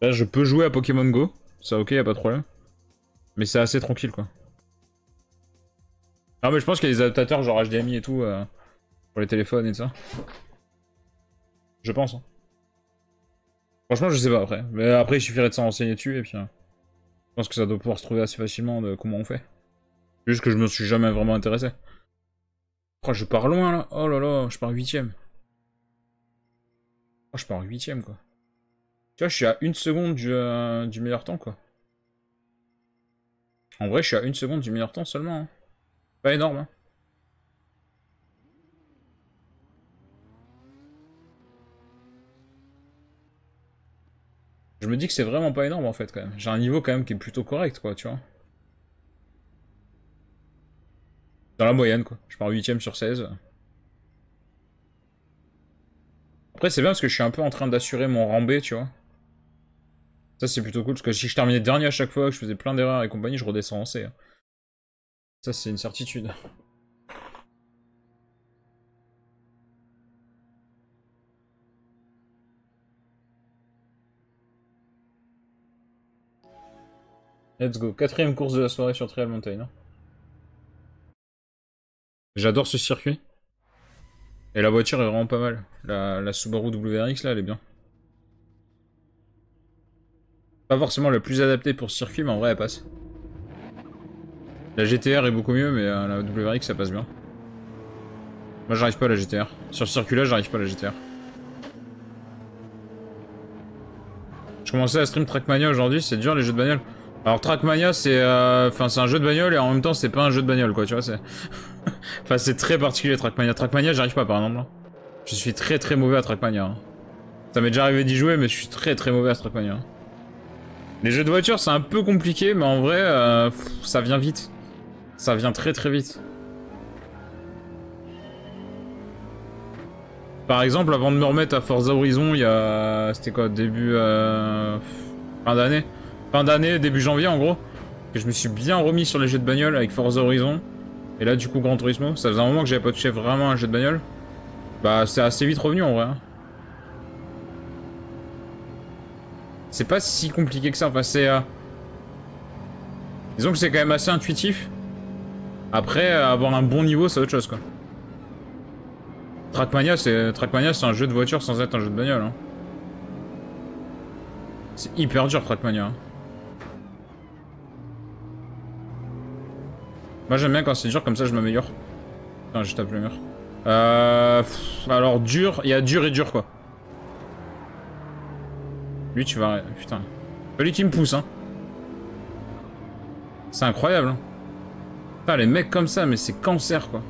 Là, je peux jouer à Pokémon Go, ça ok, y a pas de problème. Mais c'est assez tranquille, quoi. Ah, mais je pense qu'il y a des adaptateurs genre HDMI et tout, pour les téléphones et tout ça. Je pense, hein. Franchement, je sais pas après. Mais après, il suffirait de s'en renseigner dessus, et puis... je pense que ça doit pouvoir se trouver assez facilement de comment on fait. Juste que je me suis jamais vraiment intéressé. Oh, je pars loin, là. Oh là là, je pars 8ème. Oh, je pars 8ème, quoi. Tu vois, je suis à 1 seconde du meilleur temps, quoi. En vrai, je suis à 1 seconde du meilleur temps seulement. Hein. Pas énorme, hein. Je me dis que c'est vraiment pas énorme, en fait, quand même. J'ai un niveau, quand même, qui est plutôt correct, quoi, tu vois. Dans la moyenne, quoi. Je pars 8ème sur 16. Après, c'est bien parce que je suis un peu en train d'assurer mon rang B, tu vois. Ça, c'est plutôt cool, parce que si je terminais dernier à chaque fois, que je faisais plein d'erreurs et compagnie, je redescends en C. Hein. Ça, c'est une certitude. Let's go. 4ème course de la soirée sur Trial Mountain. Hein. J'adore ce circuit. Et la voiture est vraiment pas mal. La Subaru WRX, là, elle est bien. Pas forcément la plus adaptée pour ce circuit, mais en vrai, elle passe. La GTR est beaucoup mieux, mais la WRX, ça passe bien. Moi, j'arrive pas à la GTR. Sur ce circuit-là, j'arrive pas à la GTR. Je commençais à stream Trackmania aujourd'hui, c'est dur les jeux de bagnole. Alors Trackmania, c'est c'est un jeu de bagnole et en même temps, c'est pas un jeu de bagnole, quoi, tu vois, c'est... Enfin, c'est très particulier, Trackmania. Trackmania, j'arrive pas, par exemple. Je suis très très mauvais à Trackmania. Hein. Ça m'est déjà arrivé d'y jouer, mais je suis très très mauvais à Trackmania. Les jeux de voiture, c'est un peu compliqué, mais en vrai, ça vient vite. Ça vient très très vite. Par exemple, avant de me remettre à Forza Horizon, il y a... C'était quoi, début... fin d'année. Fin d'année, début janvier, en gros. Que je me suis bien remis sur les jeux de bagnole avec Forza Horizon. Et là, du coup, Gran Turismo. Ça faisait un moment que j'avais pas touché vraiment un jeu de bagnole. Bah, c'est assez vite revenu, en vrai. Hein. C'est pas si compliqué que ça. Enfin, c'est... Disons que c'est quand même assez intuitif. Après, avoir un bon niveau, c'est autre chose, quoi. Trackmania, c'est un jeu de voiture sans être un jeu de bagnole. Hein. C'est hyper dur, Trackmania. Hein. Moi, j'aime bien quand c'est dur, comme ça, je m'améliore. Putain, je tape le mur. Alors, dur, il y a dur et dur, quoi. Lui, tu vas... Putain. Pas lui qui me pousse, hein. C'est incroyable, hein. Putain, les mecs comme ça, mais c'est cancer, quoi.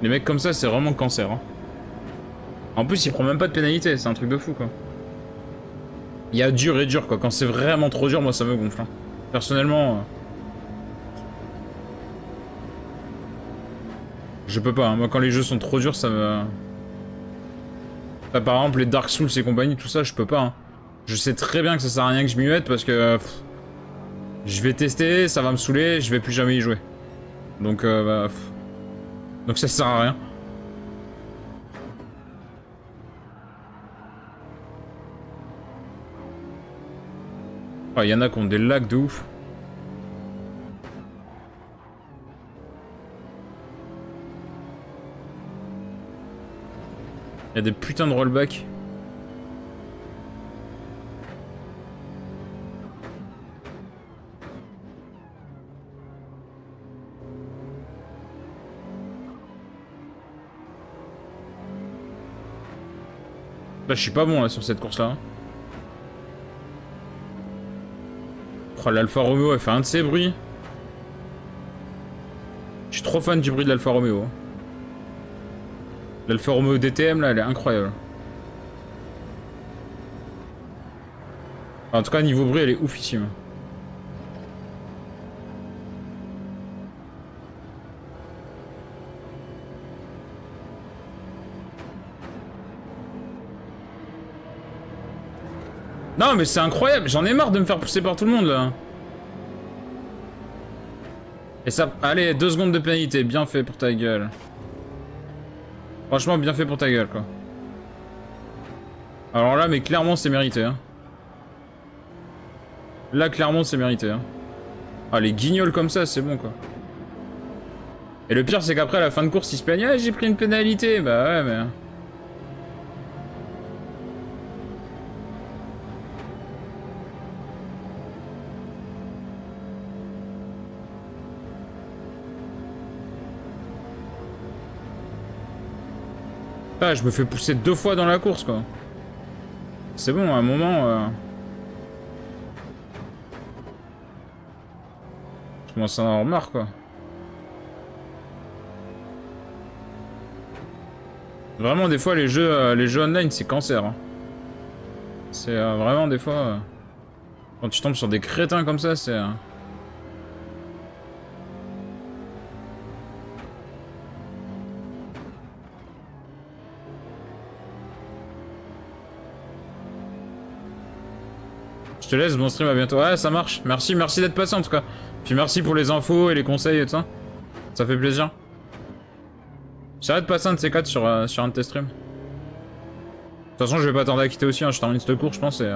Les mecs comme ça, c'est vraiment cancer, hein. En plus, il prend même pas de pénalité, c'est un truc de fou, quoi. Il y a dur et dur, quoi. Quand c'est vraiment trop dur, moi, ça me gonfle, hein. Personnellement... Je peux pas, hein. Moi, quand les jeux sont trop durs, ça me... Là, par exemple, les Dark Souls et compagnie, tout ça, je peux pas, hein. Je sais très bien que ça sert à rien que je m'y mette, parce que... je vais tester, ça va me saouler, je vais plus jamais y jouer. Donc, donc ça sert à rien. Oh, y en a qui ont des lags de ouf. Il y a des putains de rollback. Là, je suis pas bon là, sur cette course-là. Oh, l'Alfa Romeo, elle fait un de ses bruits. Je suis trop fan du bruit de l'Alfa Romeo. L'Alfa Romeo DTM, là, elle est incroyable. En tout cas, niveau bruit, elle est oufissime. Non, mais c'est incroyable, j'en ai marre de me faire pousser par tout le monde, là. Et ça... Allez, 2 secondes de pénalité, bien fait pour ta gueule. Franchement, bien fait pour ta gueule, quoi. Alors là, mais clairement, c'est mérité, hein. Là, clairement, c'est mérité, hein. Ah, les guignols comme ça, c'est bon, quoi. Et le pire, c'est qu'après, à la fin de course, ils se plaignent. Ah, j'ai pris une pénalité. Bah ouais, mais... Ah, je me fais pousser 2 fois dans la course, quoi. C'est bon, à un moment... Je commence à en avoir marre, quoi. Vraiment, des fois, les jeux online, c'est cancer. Hein. C'est vraiment, des fois... quand tu tombes sur des crétins comme ça, c'est... Je te laisse, bon stream, à bientôt. Ouais, ça marche. Merci d'être passé, en tout cas. Puis merci pour les infos et les conseils et tout ça. Ça fait plaisir. J'arrête de passer un de ces 4 sur un de tes streams. De toute façon, je vais pas tarder à quitter aussi, hein. Je termine ce cours, je pense, et...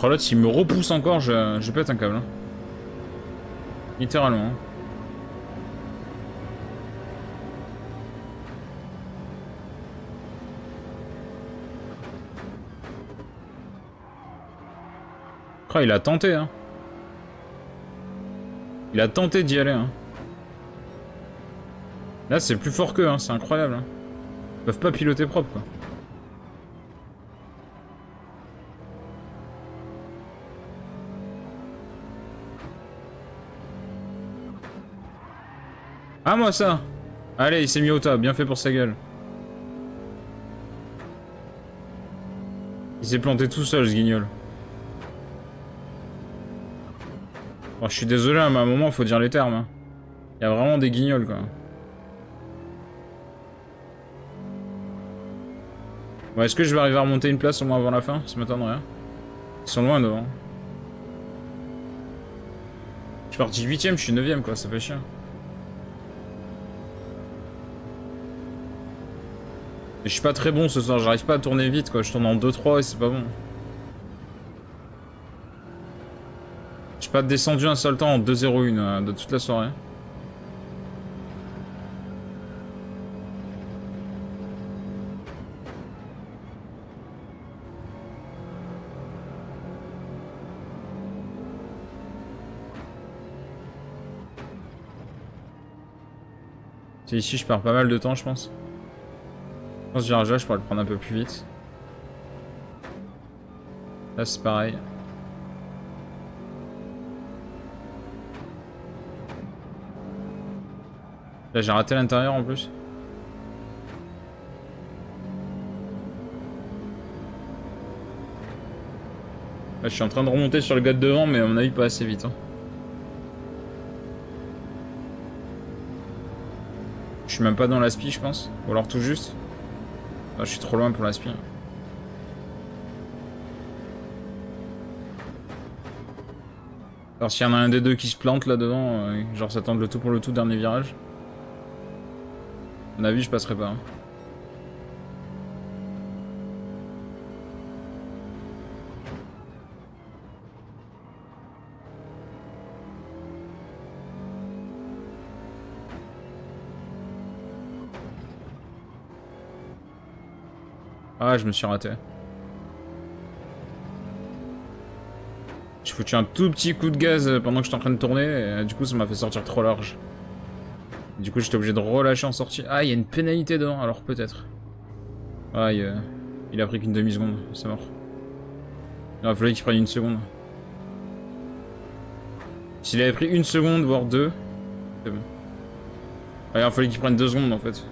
Oh là, s'il me repousse encore, je pète un câble. Hein. Littéralement. Hein. Oh, il a tenté, hein. Il a tenté d'y aller, hein. Là, c'est plus fort qu'eux, hein. C'est incroyable, hein. Ils peuvent pas piloter propre, quoi. Ah, moi, ça. Allez, il s'est mis au tas. Bien fait pour sa gueule. Il s'est planté tout seul, ce guignol. Oh, je suis désolé, hein, mais à un moment, faut dire les termes. Hein. Il y a vraiment des guignols, quoi. Bon, est-ce que je vais arriver à remonter une place au moins avant la fin? Ça m'étonnerait. Hein. Ils sont loin devant. Je suis parti 8ème, je suis 9ème, quoi. Ça fait chier. Et je suis pas très bon ce soir, j'arrive pas à tourner vite, quoi. Je tourne en 2-3 et c'est pas bon. J'ai pas descendu un seul temps en 2-0-1 de toute la soirée. C'est ici, je perds pas mal de temps, je pense. Je pense que ce virage-là, je pourrais le prendre un peu plus vite. Là, c'est pareil. Là, j'ai raté l'intérieur en plus. Là, je suis en train de remonter sur le gars de devant, mais à mon avis, pas assez vite. Hein. Je suis même pas dans l'aspi, je pense. Ou alors tout juste. Ah, je suis trop loin pour l'aspi. Alors s'il y en a un des deux qui se plante là devant, genre ça tente le tout pour le tout dernier virage. À mon avis, je passerai pas. Hein. Ah, je me suis raté. J'ai foutu un tout petit coup de gaz pendant que j'étais en train de tourner, et du coup ça m'a fait sortir trop large. Du coup j'étais obligé de relâcher en sortie. Ah, il y a une pénalité devant, alors peut-être. Ah, il a pris qu'une demi-seconde, c'est mort. Il aurait fallu qu'il prenne une seconde. S'il avait pris une seconde, voire deux, c'est bon. Ah, il aurait fallu qu'il prenne 2 secondes en fait.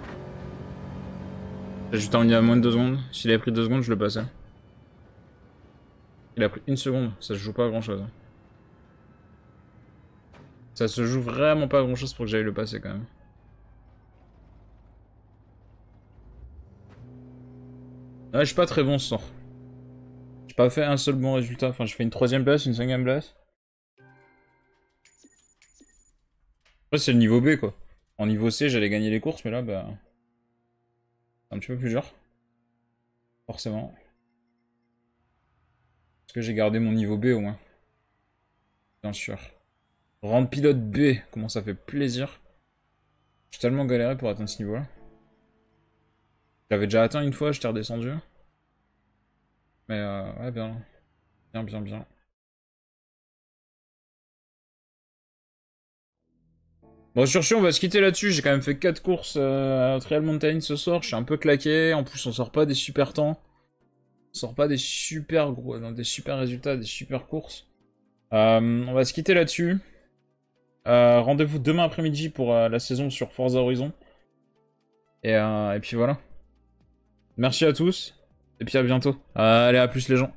J'ai terminé à moins de 2 secondes. S'il avait pris 2 secondes, je le passais. Il a pris une seconde, ça se joue pas à grand chose. Ça se joue vraiment pas à grand chose pour que j'aille le passer quand même. Ah, je suis pas très bon ce soir. J'ai pas fait un seul bon résultat. Enfin, je fais une 3ème place, une 5ème place. Après, c'est le niveau B quoi. En niveau C, j'allais gagner les courses, mais là, bah. C'est un petit peu plus dur. forcément. Parce que j'ai gardé mon niveau B au moins. Bien sûr. Rang pilote B, comment ça fait plaisir. J'ai tellement galéré pour atteindre ce niveau-là. J'avais déjà atteint une fois, j'étais redescendu. Mais ouais, bien. Bien, bien, bien. Bon, sur ce, on va se quitter là-dessus. J'ai quand même fait 4 courses à Trial Mountain ce soir. Je suis un peu claqué. En plus, on sort pas des super temps. On sort pas des super gros, des super résultats, des super courses. On va se quitter là-dessus. Rendez-vous demain après-midi pour la saison sur Forza Horizon. Et puis voilà. Merci à tous. Et puis à bientôt. Allez, à plus les gens.